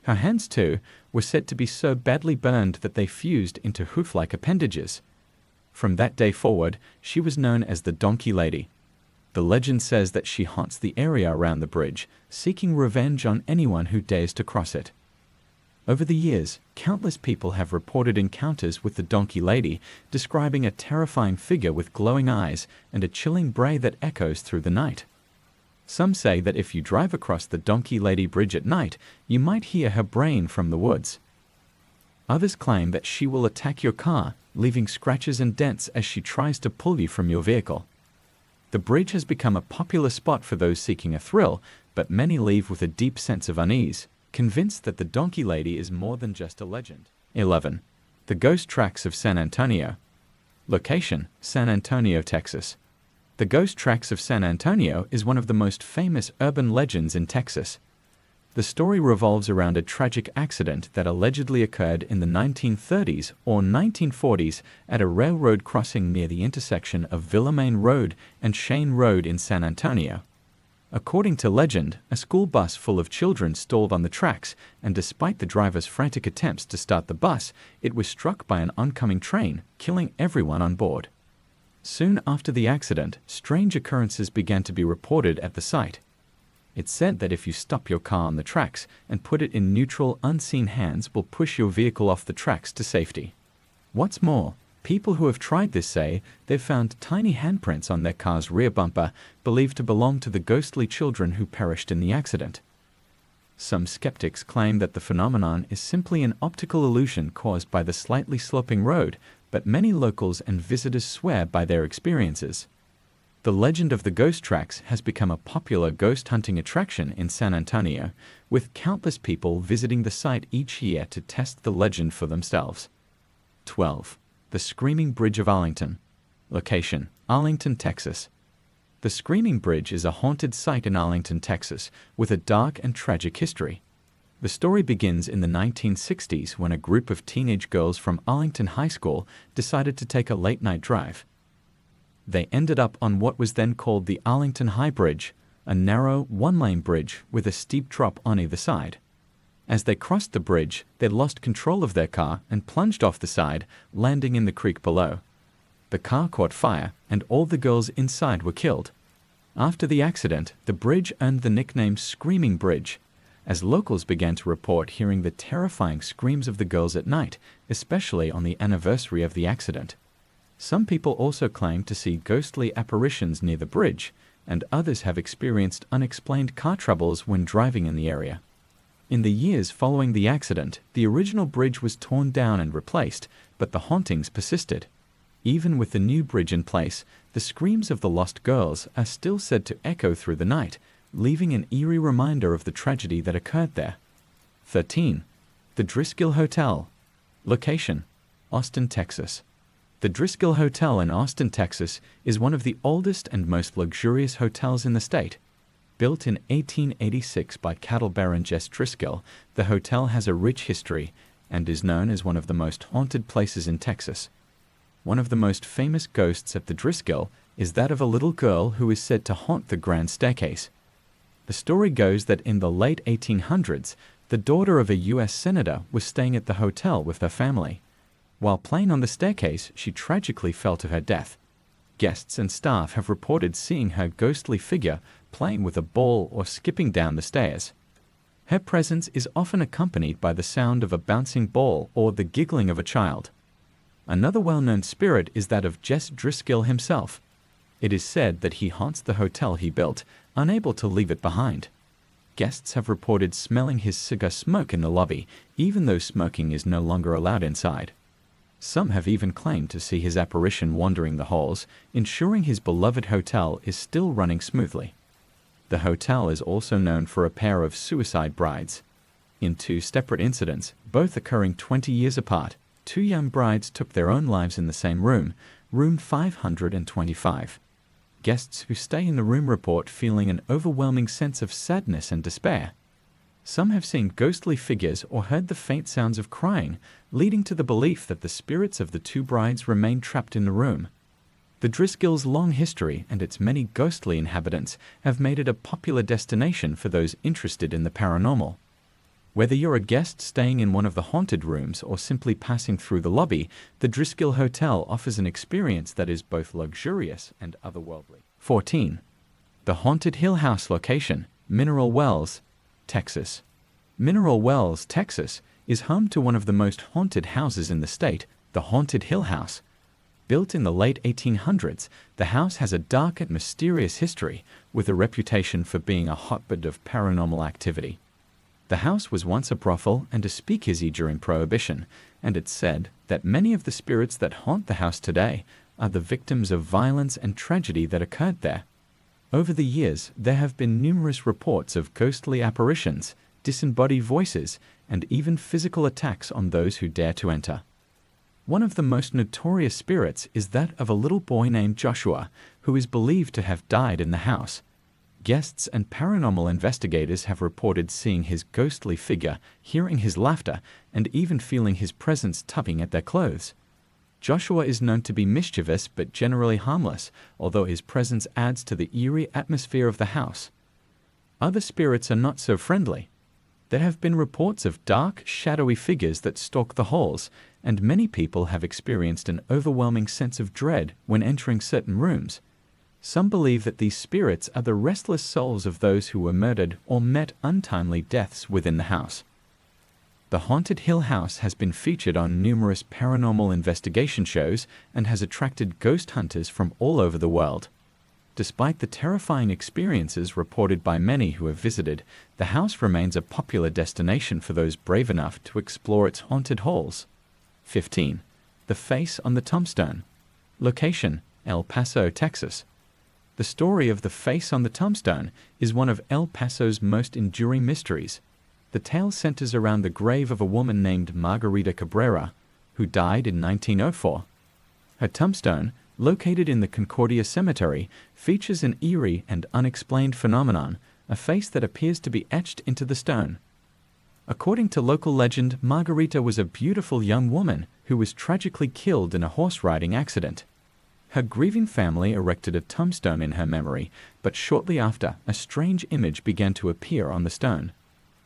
Her hands, too, were said to be so badly burned that they fused into hoof-like appendages. From that day forward, she was known as the Donkey Lady. The legend says that she haunts the area around the bridge, seeking revenge on anyone who dares to cross it. Over the years, countless people have reported encounters with the Donkey Lady, describing a terrifying figure with glowing eyes and a chilling bray that echoes through the night. Some say that if you drive across the Donkey Lady Bridge at night, you might hear her braying from the woods. Others claim that she will attack your car, leaving scratches and dents as she tries to pull you from your vehicle. The bridge has become a popular spot for those seeking a thrill, but many leave with a deep sense of unease, convinced that the Donkey Lady is more than just a legend. 11. The Ghost Tracks of San Antonio. Location: San Antonio, Texas. The Ghost Tracks of San Antonio is one of the most famous urban legends in Texas. The story revolves around a tragic accident that allegedly occurred in the 1930s or 1940s at a railroad crossing near the intersection of Villamain Road and Shane Road in San Antonio. According to legend, a school bus full of children stalled on the tracks, and despite the driver's frantic attempts to start the bus, it was struck by an oncoming train, killing everyone on board. Soon after the accident, strange occurrences began to be reported at the site. It's said that if you stop your car on the tracks and put it in neutral, unseen hands will push your vehicle off the tracks to safety. What's more, people who have tried this say they've found tiny handprints on their car's rear bumper, believed to belong to the ghostly children who perished in the accident. Some skeptics claim that the phenomenon is simply an optical illusion caused by the slightly sloping road, but many locals and visitors swear by their experiences. The legend of the Ghost Tracks has become a popular ghost hunting attraction in San Antonio, with countless people visiting the site each year to test the legend for themselves. 12. The Screaming Bridge of Arlington. Location: Arlington, Texas. The Screaming Bridge is a haunted site in Arlington, Texas, with a dark and tragic history. The story begins in the 1960s when a group of teenage girls from Arlington High School decided to take a late-night drive. They ended up on what was then called the Arlington High Bridge, a narrow, one-lane bridge with a steep drop on either side. As they crossed the bridge, they lost control of their car and plunged off the side, landing in the creek below. The car caught fire, and all the girls inside were killed. After the accident, the bridge earned the nickname Screaming Bridge, as locals began to report hearing the terrifying screams of the girls at night, especially on the anniversary of the accident. Some people also claim to see ghostly apparitions near the bridge, and others have experienced unexplained car troubles when driving in the area. In the years following the accident, the original bridge was torn down and replaced, but the hauntings persisted. Even with the new bridge in place, the screams of the lost girls are still said to echo through the night, leaving an eerie reminder of the tragedy that occurred there. 13. The Driscoll Hotel. Location: Austin, Texas. The Driscoll Hotel in Austin, Texas is one of the oldest and most luxurious hotels in the state. Built in 1886 by cattle baron Jess Driscoll, the hotel has a rich history and is known as one of the most haunted places in Texas. One of the most famous ghosts at the Driscoll is that of a little girl who is said to haunt the grand staircase. The story goes that in the late 1800s, the daughter of a U.S. senator was staying at the hotel with her family. While playing on the staircase, she tragically fell to her death. Guests and staff have reported seeing her ghostly figure playing with a ball or skipping down the stairs. Her presence is often accompanied by the sound of a bouncing ball or the giggling of a child. Another well-known spirit is that of Jess Driscoll himself. It is said that he haunts the hotel he built, unable to leave it behind. Guests have reported smelling his cigar smoke in the lobby, even though smoking is no longer allowed inside. Some have even claimed to see his apparition wandering the halls, ensuring his beloved hotel is still running smoothly. The hotel is also known for a pair of suicide brides. In two separate incidents, both occurring 20 years apart, two young brides took their own lives in the same room, room 525. Guests who stay in the room report feeling an overwhelming sense of sadness and despair. Some have seen ghostly figures or heard the faint sounds of crying, leading to the belief that the spirits of the two brides remain trapped in the room. The Driscoll's long history and its many ghostly inhabitants have made it a popular destination for those interested in the paranormal. Whether you're a guest staying in one of the haunted rooms or simply passing through the lobby, the Driscoll Hotel offers an experience that is both luxurious and otherworldly. 14. The Haunted Hill House location, Mineral Wells, Texas. Mineral Wells, Texas, is home to one of the most haunted houses in the state, the Haunted Hill House. Built in the late 1800s, the house has a dark and mysterious history, with a reputation for being a hotbed of paranormal activity. The house was once a brothel and a speakeasy during Prohibition, and it's said that many of the spirits that haunt the house today are the victims of violence and tragedy that occurred there. Over the years, there have been numerous reports of ghostly apparitions, disembodied voices, and even physical attacks on those who dare to enter. One of the most notorious spirits is that of a little boy named Joshua, who is believed to have died in the house. Guests and paranormal investigators have reported seeing his ghostly figure, hearing his laughter, and even feeling his presence tugging at their clothes. Joshua is known to be mischievous but generally harmless, although his presence adds to the eerie atmosphere of the house. Other spirits are not so friendly. There have been reports of dark, shadowy figures that stalk the halls, and many people have experienced an overwhelming sense of dread when entering certain rooms. Some believe that these spirits are the restless souls of those who were murdered or met untimely deaths within the house. The Haunted Hill House has been featured on numerous paranormal investigation shows and has attracted ghost hunters from all over the world. Despite the terrifying experiences reported by many who have visited, the house remains a popular destination for those brave enough to explore its haunted halls. 15. The Face on the Tombstone. Location: El Paso, Texas. The story of the face on the tombstone is one of El Paso's most enduring mysteries. The tale centers around the grave of a woman named Margarita Cabrera, who died in 1904. Her tombstone, located in the Concordia Cemetery, features an eerie and unexplained phenomenon, a face that appears to be etched into the stone. According to local legend, Margarita was a beautiful young woman who was tragically killed in a horse-riding accident. Her grieving family erected a tombstone in her memory, but shortly after, a strange image began to appear on the stone.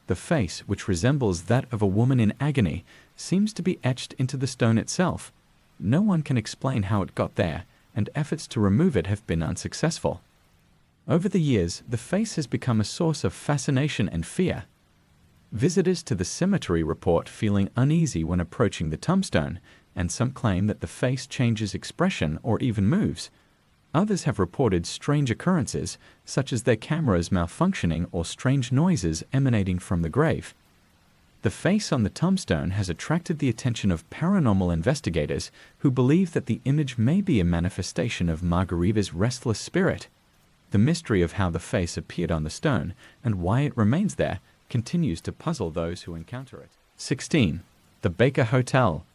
The face, which resembles that of a woman in agony, seems to be etched into the stone itself. No one can explain how it got there, and efforts to remove it have been unsuccessful. Over the years, the face has become a source of fascination and fear. Visitors to the cemetery report feeling uneasy when approaching the tombstone, and some claim that the face changes expression or even moves. Others have reported strange occurrences, such as their cameras malfunctioning or strange noises emanating from the grave. The face on the tombstone has attracted the attention of paranormal investigators who believe that the image may be a manifestation of Margariva's restless spirit. The mystery of how the face appeared on the stone and why it remains there continues to puzzle those who encounter it. 16. The Baker Hotel.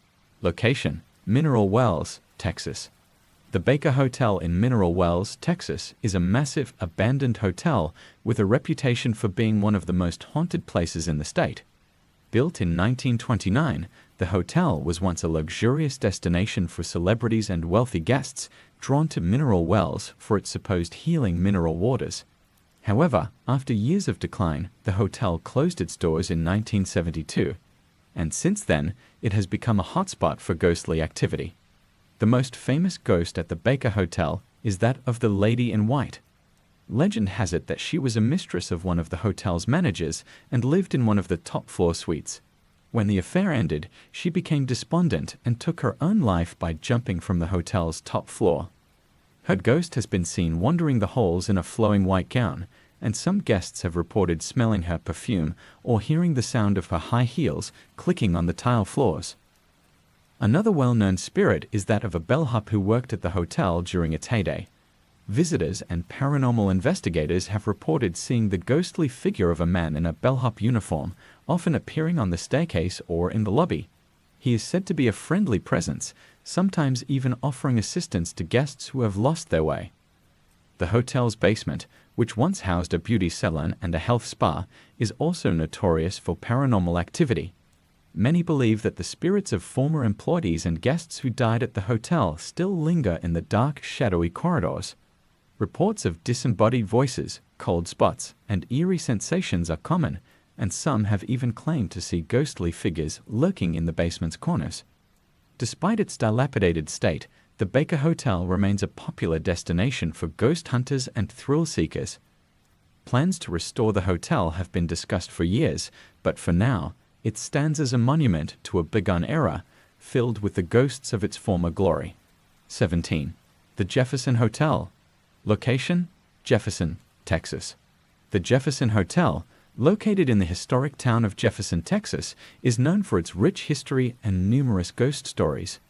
Location: Mineral Wells, Texas. The Baker Hotel in Mineral Wells, Texas, is a massive, abandoned hotel with a reputation for being one of the most haunted places in the state. Built in 1929, the hotel was once a luxurious destination for celebrities and wealthy guests drawn to Mineral Wells for its supposed healing mineral waters. However, after years of decline, the hotel closed its doors in 1972, and since then, it has become a hotspot for ghostly activity. The most famous ghost at the Baker Hotel is that of the Lady in White. Legend has it that she was a mistress of one of the hotel's managers and lived in one of the top-floor suites. When the affair ended, she became despondent and took her own life by jumping from the hotel's top floor. Her ghost has been seen wandering the halls in a flowing white gown, and some guests have reported smelling her perfume or hearing the sound of her high heels clicking on the tile floors. Another well-known spirit is that of a bellhop who worked at the hotel during its heyday. Visitors and paranormal investigators have reported seeing the ghostly figure of a man in a bellhop uniform, often appearing on the staircase or in the lobby. He is said to be a friendly presence, sometimes even offering assistance to guests who have lost their way. The hotel's basement, which once housed a beauty salon and a health spa, is also notorious for paranormal activity. Many believe that the spirits of former employees and guests who died at the hotel still linger in the dark, shadowy corridors. Reports of disembodied voices, cold spots, and eerie sensations are common, and some have even claimed to see ghostly figures lurking in the basement's corners. Despite its dilapidated state, the Baker Hotel remains a popular destination for ghost hunters and thrill seekers. Plans to restore the hotel have been discussed for years, but for now, it stands as a monument to a bygone era, filled with the ghosts of its former glory. 17. The Jefferson Hotel. Location: Jefferson, Texas. The Jefferson Hotel, located in the historic town of Jefferson, Texas, is known for its rich history and numerous ghost stories.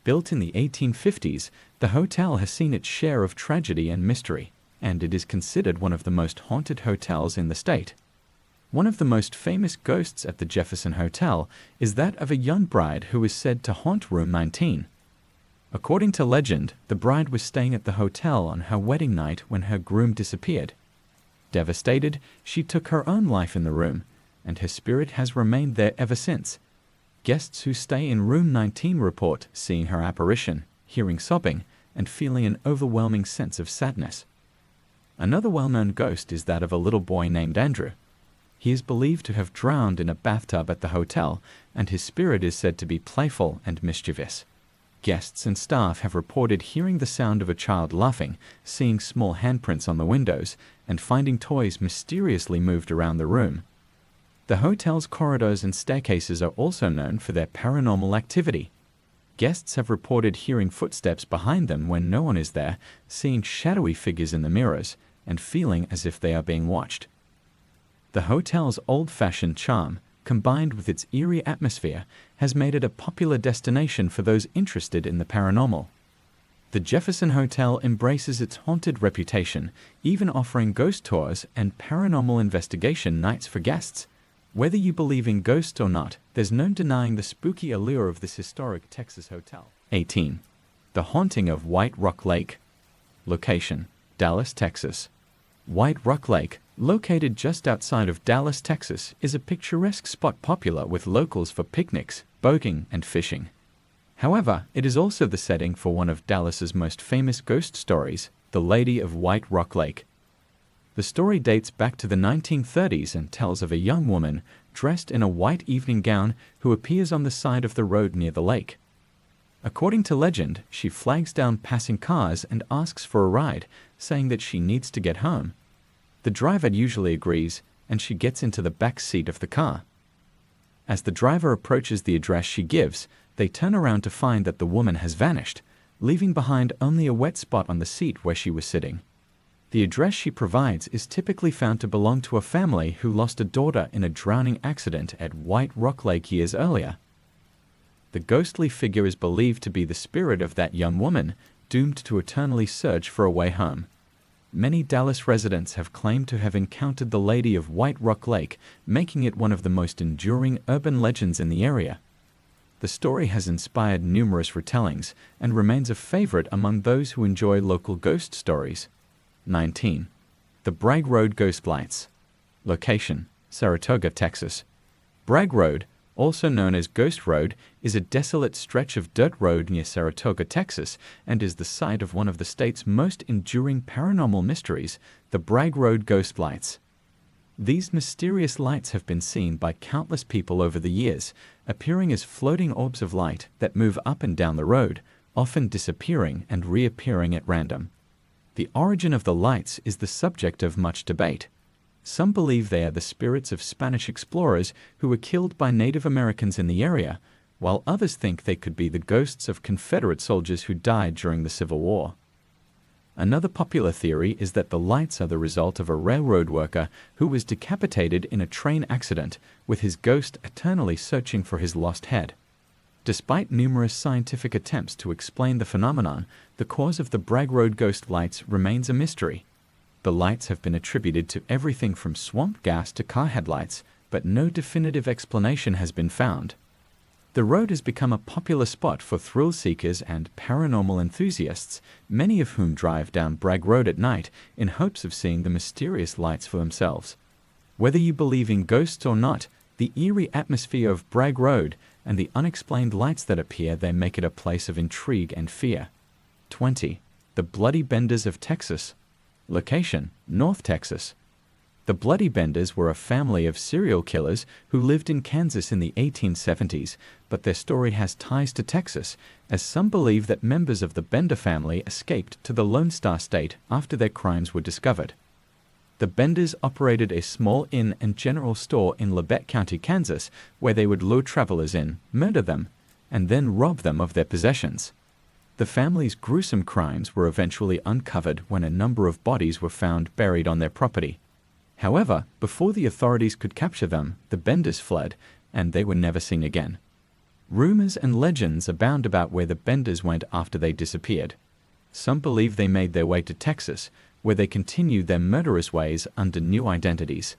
Built in the 1850s, the hotel has seen its share of tragedy and mystery, and it is considered one of the most haunted hotels in the state. One of the most famous ghosts at the Jefferson Hotel is that of a young bride who is said to haunt room 19. According to legend, the bride was staying at the hotel on her wedding night when her groom disappeared. Devastated, she took her own life in the room, and her spirit has remained there ever since. Guests who stay in room 19 report seeing her apparition, hearing sobbing, and feeling an overwhelming sense of sadness. Another well-known ghost is that of a little boy named Andrew. He is believed to have drowned in a bathtub at the hotel, and his spirit is said to be playful and mischievous. Guests and staff have reported hearing the sound of a child laughing, seeing small handprints on the windows, and finding toys mysteriously moved around the room. The hotel's corridors and staircases are also known for their paranormal activity. Guests have reported hearing footsteps behind them when no one is there, seeing shadowy figures in the mirrors, and feeling as if they are being watched. The hotel's old-fashioned charm, combined with its eerie atmosphere, has made it a popular destination for those interested in the paranormal. The Jefferson Hotel embraces its haunted reputation, even offering ghost tours and paranormal investigation nights for guests. Whether you believe in ghosts or not, there's no denying the spooky allure of this historic Texas hotel. 18. The Haunting of White Rock Lake. Location: Dallas, Texas. White Rock Lake, located just outside of Dallas, Texas, is a picturesque spot popular with locals for picnics, boating, and fishing. However, it is also the setting for one of Dallas's most famous ghost stories, The Lady of White Rock Lake. The story dates back to the 1930s and tells of a young woman dressed in a white evening gown who appears on the side of the road near the lake. According to legend, she flags down passing cars and asks for a ride, saying that she needs to get home. The driver usually agrees, and she gets into the back seat of the car. As the driver approaches the address she gives, they turn around to find that the woman has vanished, leaving behind only a wet spot on the seat where she was sitting. The address she provides is typically found to belong to a family who lost a daughter in a drowning accident at White Rock Lake years earlier. The ghostly figure is believed to be the spirit of that young woman, doomed to eternally search for a way home. Many Dallas residents have claimed to have encountered the Lady of White Rock Lake, making it one of the most enduring urban legends in the area. The story has inspired numerous retellings and remains a favorite among those who enjoy local ghost stories. 19. The Bragg Road Ghost Lights. Location: Saratoga, Texas. Bragg Road, also known as Ghost Road, is a desolate stretch of dirt road near Saratoga, Texas, and is the site of one of the state's most enduring paranormal mysteries, the Bragg Road Ghost Lights. These mysterious lights have been seen by countless people over the years, appearing as floating orbs of light that move up and down the road, often disappearing and reappearing at random. The origin of the lights is the subject of much debate. Some believe they are the spirits of Spanish explorers who were killed by Native Americans in the area, while others think they could be the ghosts of Confederate soldiers who died during the Civil War. Another popular theory is that the lights are the result of a railroad worker who was decapitated in a train accident, with his ghost eternally searching for his lost head. Despite numerous scientific attempts to explain the phenomenon, the cause of the Bragg Road ghost lights remains a mystery. The lights have been attributed to everything from swamp gas to car headlights, but no definitive explanation has been found. The road has become a popular spot for thrill seekers and paranormal enthusiasts, many of whom drive down Bragg Road at night in hopes of seeing the mysterious lights for themselves. Whether you believe in ghosts or not, the eerie atmosphere of Bragg Road and the unexplained lights that appear there make it a place of intrigue and fear. 20. The Bloody Benders of Texas. Location: North Texas. The Bloody Benders were a family of serial killers who lived in Kansas in the 1870s, but their story has ties to Texas, as some believe that members of the Bender family escaped to the Lone Star State after their crimes were discovered. The Benders operated a small inn and general store in Labette County, Kansas, where they would lure travelers in, murder them, and then rob them of their possessions. The family's gruesome crimes were eventually uncovered when a number of bodies were found buried on their property. However, before the authorities could capture them, the Benders fled, and they were never seen again. Rumors and legends abound about where the Benders went after they disappeared. Some believe they made their way to Texas, where they continued their murderous ways under new identities.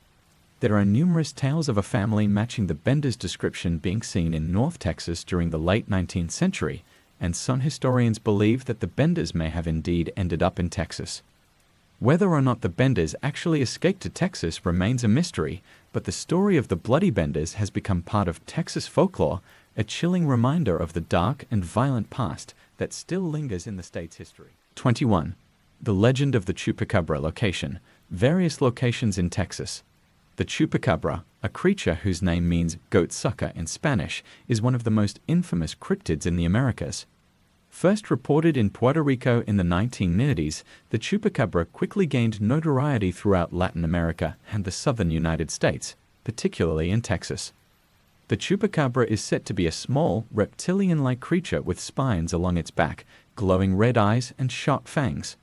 There are numerous tales of a family matching the Benders' description being seen in North Texas during the late 19th century, and some historians believe that the Benders may have indeed ended up in Texas. Whether or not the Benders actually escaped to Texas remains a mystery, but the story of the Bloody Benders has become part of Texas folklore, a chilling reminder of the dark and violent past that still lingers in the state's history. 21. The Legend of the Chupacabra. Location: various locations in Texas. The Chupacabra, a creature whose name means goat sucker in Spanish, is one of the most infamous cryptids in the Americas. First reported in Puerto Rico in the 1990s, the Chupacabra quickly gained notoriety throughout Latin America and the southern United States, particularly in Texas. The Chupacabra is said to be a small, reptilian-like creature with spines along its back, glowing red eyes, and sharp fangs.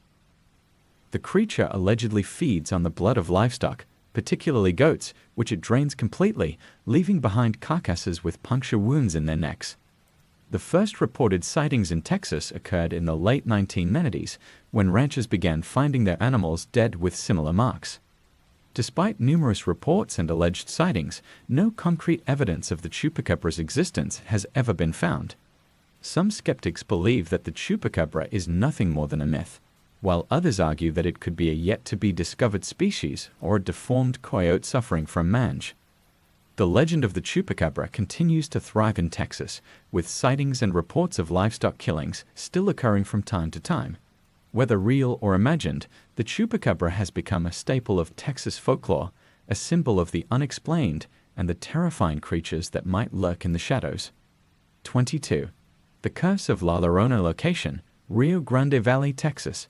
The creature allegedly feeds on the blood of livestock, particularly goats, which it drains completely, leaving behind carcasses with puncture wounds in their necks. The first reported sightings in Texas occurred in the late 1990s, when ranchers began finding their animals dead with similar marks. Despite numerous reports and alleged sightings, no concrete evidence of the Chupacabra's existence has ever been found. Some skeptics believe that the Chupacabra is nothing more than a myth, while others argue that it could be a yet-to-be-discovered species or a deformed coyote suffering from mange. The legend of the Chupacabra continues to thrive in Texas, with sightings and reports of livestock killings still occurring from time to time. Whether real or imagined, the Chupacabra has become a staple of Texas folklore, a symbol of the unexplained and the terrifying creatures that might lurk in the shadows. 22. The Curse of La Llorona. Location: Rio Grande Valley, Texas.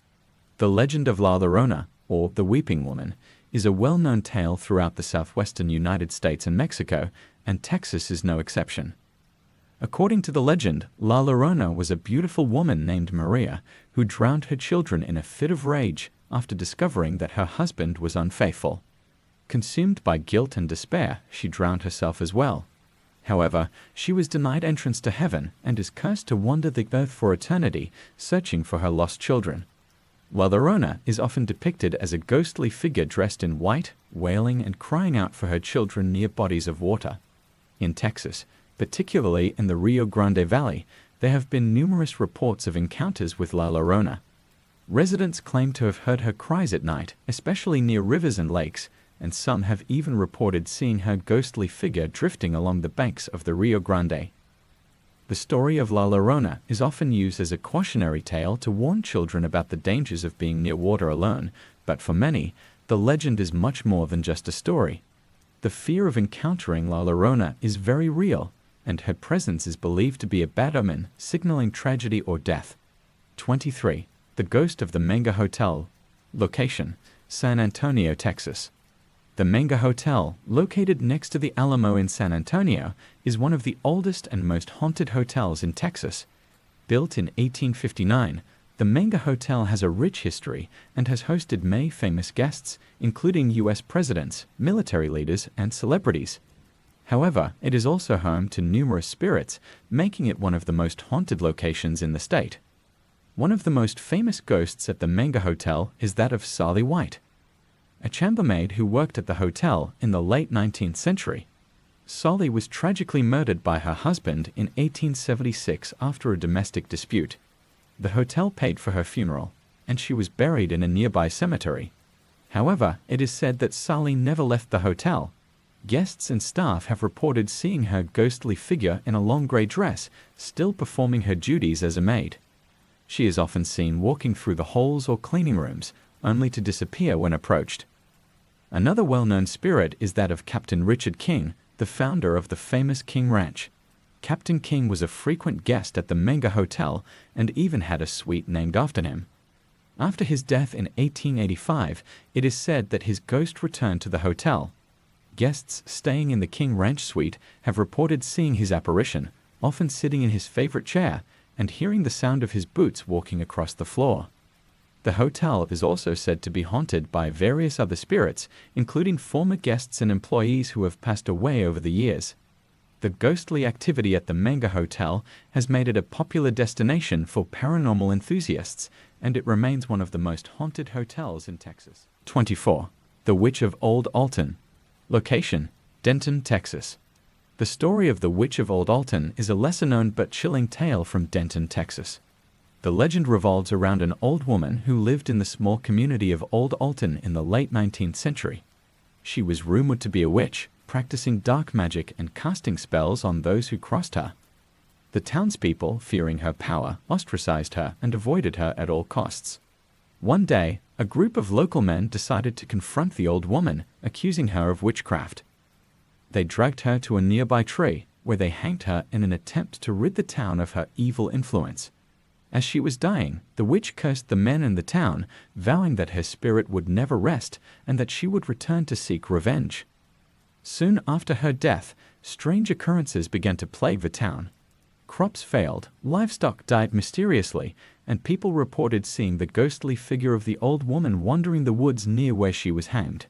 The legend of La Llorona, or the Weeping Woman, is a well-known tale throughout the southwestern United States and Mexico, and Texas is no exception. According to the legend, La Llorona was a beautiful woman named Maria who drowned her children in a fit of rage after discovering that her husband was unfaithful. Consumed by guilt and despair, she drowned herself as well. However, she was denied entrance to heaven and is cursed to wander the earth for eternity, searching for her lost children. La Llorona is often depicted as a ghostly figure dressed in white, wailing and crying out for her children near bodies of water. In Texas, particularly in the Rio Grande Valley, there have been numerous reports of encounters with La Llorona. Residents claim to have heard her cries at night, especially near rivers and lakes, and some have even reported seeing her ghostly figure drifting along the banks of the Rio Grande. The story of La Llorona is often used as a cautionary tale to warn children about the dangers of being near water alone, but for many, the legend is much more than just a story. The fear of encountering La Llorona is very real, and her presence is believed to be a bad omen, signaling tragedy or death. 23. The Ghost of the Menga Hotel. Location: San Antonio, Texas. The Menga Hotel, located next to the Alamo in San Antonio, is one of the oldest and most haunted hotels in Texas. Built in 1859, the Menga Hotel has a rich history and has hosted many famous guests, including U.S. presidents, military leaders, and celebrities. However, it is also home to numerous spirits, making it one of the most haunted locations in the state. One of the most famous ghosts at the Menga Hotel is that of Sally White, a chambermaid who worked at the hotel in the late 19th century. Sally was tragically murdered by her husband in 1876 after a domestic dispute. The hotel paid for her funeral, and she was buried in a nearby cemetery. However, it is said that Sally never left the hotel. Guests and staff have reported seeing her ghostly figure in a long gray dress, still performing her duties as a maid. She is often seen walking through the halls or cleaning rooms, only to disappear when approached. Another well-known spirit is that of Captain Richard King, the founder of the famous King Ranch. Captain King was a frequent guest at the Menga Hotel and even had a suite named after him. After his death in 1885, it is said that his ghost returned to the hotel. Guests staying in the King Ranch suite have reported seeing his apparition, often sitting in his favorite chair, and hearing the sound of his boots walking across the floor. The hotel is also said to be haunted by various other spirits, including former guests and employees who have passed away over the years. The ghostly activity at the Menga Hotel has made it a popular destination for paranormal enthusiasts, and it remains one of the most haunted hotels in Texas. 24. The Witch of Old Alton. Location: Denton, Texas. The story of the Witch of Old Alton is a lesser-known but chilling tale from Denton, Texas. The legend revolves around an old woman who lived in the small community of Old Alton in the late 19th century. She was rumored to be a witch, practicing dark magic and casting spells on those who crossed her. The townspeople, fearing her power, ostracized her and avoided her at all costs. One day, a group of local men decided to confront the old woman, accusing her of witchcraft. They dragged her to a nearby tree, where they hanged her in an attempt to rid the town of her evil influence. As she was dying, the witch cursed the men in the town, vowing that her spirit would never rest and that she would return to seek revenge. Soon after her death, strange occurrences began to plague the town. Crops failed, livestock died mysteriously, and people reported seeing the ghostly figure of the old woman wandering the woods near where she was hanged.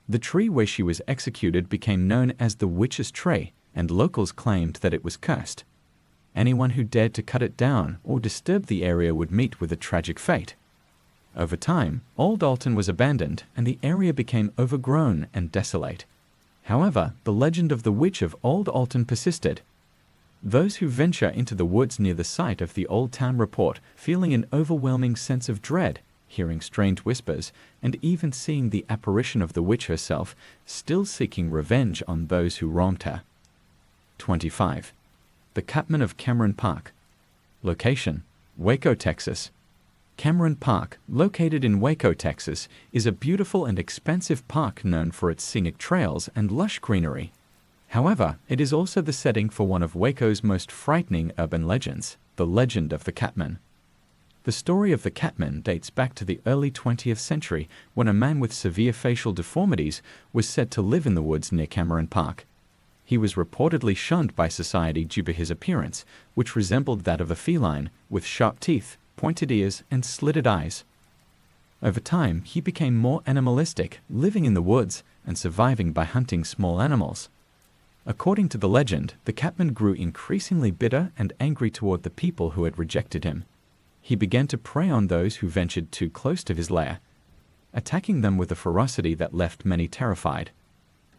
The tree where she was executed became known as the Witch's Tree, and locals claimed that it was cursed. Anyone who dared to cut it down or disturb the area would meet with a tragic fate. Over time, Old Alton was abandoned and the area became overgrown and desolate. However, the legend of the Witch of Old Alton persisted. Those who venture into the woods near the site of the old town report feeling an overwhelming sense of dread, hearing strange whispers, and even seeing the apparition of the witch herself, still seeking revenge on those who wronged her. 25. The Catman of Cameron Park. Location: Waco, Texas. Cameron Park, located in Waco, Texas, is a beautiful and expansive park known for its scenic trails and lush greenery. However, it is also the setting for one of Waco's most frightening urban legends, the legend of the Catman. The story of the Catman dates back to the early 20th century when a man with severe facial deformities was said to live in the woods near Cameron Park. He was reportedly shunned by society due to his appearance, which resembled that of a feline, with sharp teeth, pointed ears, and slitted eyes. Over time, he became more animalistic, living in the woods and surviving by hunting small animals. According to the legend, the Catman grew increasingly bitter and angry toward the people who had rejected him. He began to prey on those who ventured too close to his lair, attacking them with a ferocity that left many terrified.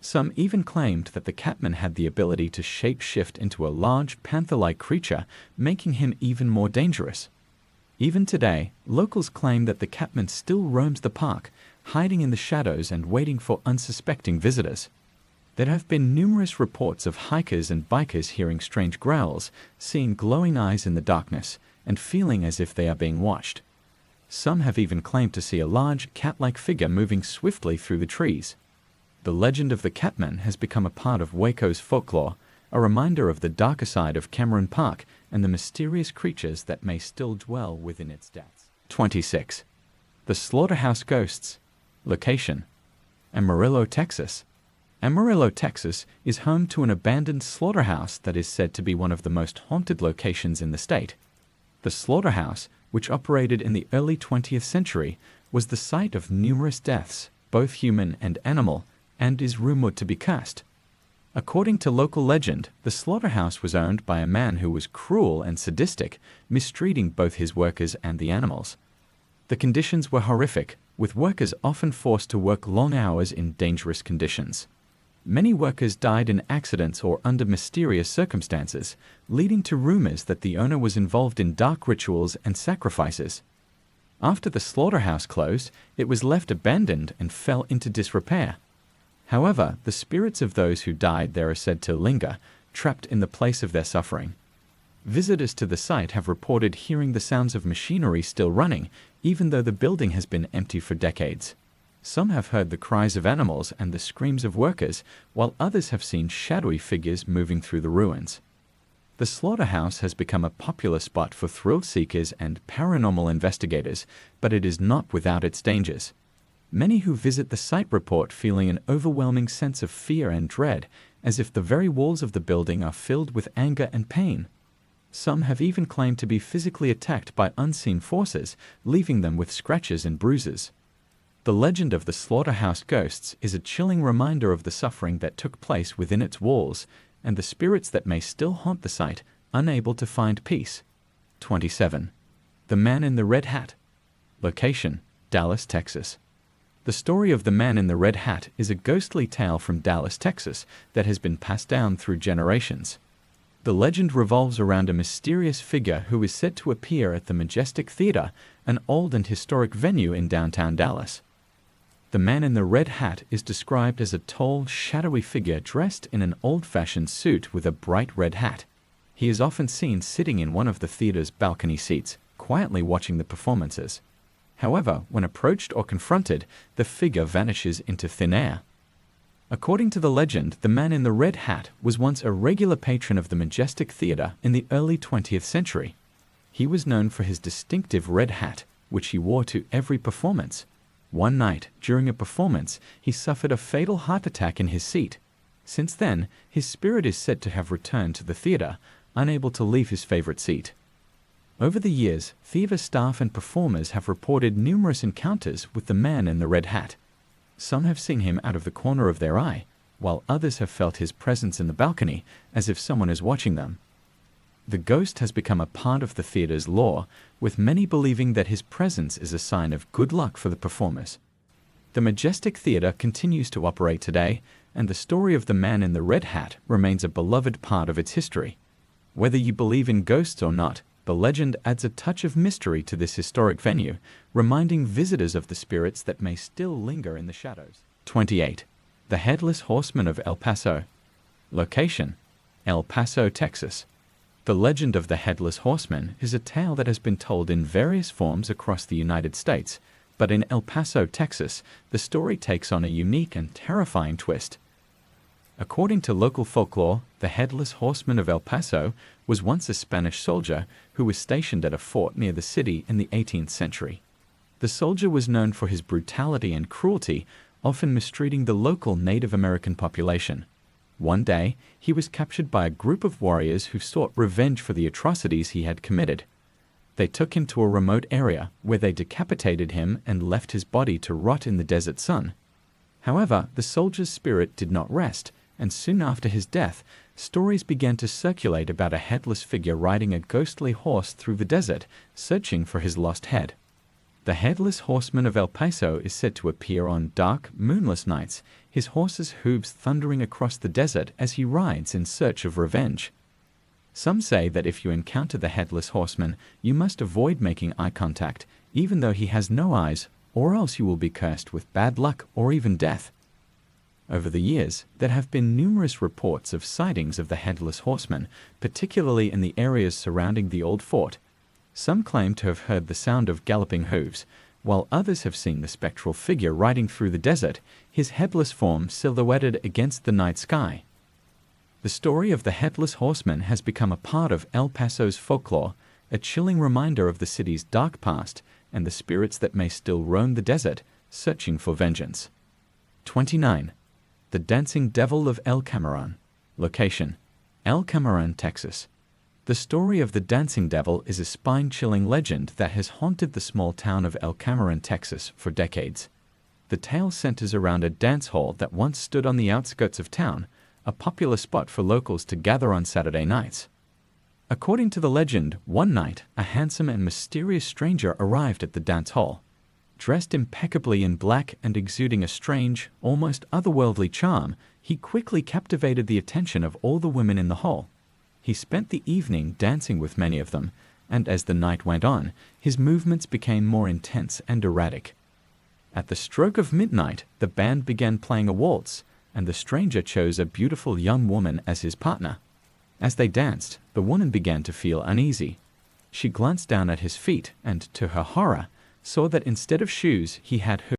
Some even claimed that the Catman had the ability to shape-shift into a large, panther-like creature, making him even more dangerous. Even today, locals claim that the Catman still roams the park, hiding in the shadows and waiting for unsuspecting visitors. There have been numerous reports of hikers and bikers hearing strange growls, seeing glowing eyes in the darkness, and feeling as if they are being watched. Some have even claimed to see a large, cat-like figure moving swiftly through the trees. The legend of the Catman has become a part of Waco's folklore, a reminder of the darker side of Cameron Park and the mysterious creatures that may still dwell within its depths. 26. The Slaughterhouse Ghosts. Location: Amarillo, Texas. Amarillo, Texas is home to an abandoned slaughterhouse that is said to be one of the most haunted locations in the state. The slaughterhouse, which operated in the early 20th century, was the site of numerous deaths, both human and animal, and is rumored to be cursed. According to local legend, the slaughterhouse was owned by a man who was cruel and sadistic, mistreating both his workers and the animals. The conditions were horrific, with workers often forced to work long hours in dangerous conditions. Many workers died in accidents or under mysterious circumstances, leading to rumors that the owner was involved in dark rituals and sacrifices. After the slaughterhouse closed, it was left abandoned and fell into disrepair. However, the spirits of those who died there are said to linger, trapped in the place of their suffering. Visitors to the site have reported hearing the sounds of machinery still running, even though the building has been empty for decades. Some have heard the cries of animals and the screams of workers, while others have seen shadowy figures moving through the ruins. The slaughterhouse has become a popular spot for thrill-seekers and paranormal investigators, but it is not without its dangers. Many who visit the site report feeling an overwhelming sense of fear and dread, as if the very walls of the building are filled with anger and pain. Some have even claimed to be physically attacked by unseen forces, leaving them with scratches and bruises. The legend of the slaughterhouse ghosts is a chilling reminder of the suffering that took place within its walls, and the spirits that may still haunt the site, unable to find peace. 27. The Man in the Red Hat. Location: Dallas, Texas. The story of the Man in the Red Hat is a ghostly tale from Dallas, Texas, that has been passed down through generations. The legend revolves around a mysterious figure who is said to appear at the Majestic Theater, an old and historic venue in downtown Dallas. The Man in the Red Hat is described as a tall, shadowy figure dressed in an old-fashioned suit with a bright red hat. He is often seen sitting in one of the theater's balcony seats, quietly watching the performances. However, when approached or confronted, the figure vanishes into thin air. According to the legend, the Man in the Red Hat was once a regular patron of the Majestic Theater in the early 20th century. He was known for his distinctive red hat, which he wore to every performance. One night, during a performance, he suffered a fatal heart attack in his seat. Since then, his spirit is said to have returned to the theater, unable to leave his favorite seat. Over the years, theater staff and performers have reported numerous encounters with the Man in the Red Hat. Some have seen him out of the corner of their eye, while others have felt his presence in the balcony, as if someone is watching them. The ghost has become a part of the theater's lore, with many believing that his presence is a sign of good luck for the performers. The Majestic Theater continues to operate today, and the story of the Man in the Red Hat remains a beloved part of its history. Whether you believe in ghosts or not, the legend adds a touch of mystery to this historic venue, reminding visitors of the spirits that may still linger in the shadows. 28. The Headless Horseman of El Paso. Location: El Paso, Texas. The legend of the Headless Horseman is a tale that has been told in various forms across the United States, but in El Paso, Texas, the story takes on a unique and terrifying twist. According to local folklore, the Headless Horseman of El Paso was once a Spanish soldier who was stationed at a fort near the city in the 18th century. The soldier was known for his brutality and cruelty, often mistreating the local Native American population. One day, he was captured by a group of warriors who sought revenge for the atrocities he had committed. They took him to a remote area where they decapitated him and left his body to rot in the desert sun. However, the soldier's spirit did not rest, and soon after his death, stories began to circulate about a headless figure riding a ghostly horse through the desert, searching for his lost head. The Headless Horseman of El Paso is said to appear on dark, moonless nights, his horse's hooves thundering across the desert as he rides in search of revenge. Some say that if you encounter the Headless Horseman, you must avoid making eye contact, even though he has no eyes, or else you will be cursed with bad luck or even death. Over the years, there have been numerous reports of sightings of the Headless Horseman, particularly in the areas surrounding the old fort. Some claim to have heard the sound of galloping hooves, while others have seen the spectral figure riding through the desert, his headless form silhouetted against the night sky. The story of the Headless Horseman has become a part of El Paso's folklore, a chilling reminder of the city's dark past and the spirits that may still roam the desert, searching for vengeance. 29. The Dancing Devil of El Camarón. Location: El Camarón, Texas. The story of the Dancing Devil is a spine-chilling legend that has haunted the small town of El Camarón, Texas, for decades. The tale centers around a dance hall that once stood on the outskirts of town, a popular spot for locals to gather on Saturday nights. According to the legend, one night, a handsome and mysterious stranger arrived at the dance hall. Dressed impeccably in black and exuding a strange, almost otherworldly charm, he quickly captivated the attention of all the women in the hall. He spent the evening dancing with many of them, and as the night went on, his movements became more intense and erratic. At the stroke of midnight, the band began playing a waltz, and the stranger chose a beautiful young woman as his partner. As they danced, the woman began to feel uneasy. She glanced down at his feet and, to her horror, saw that instead of shoes he had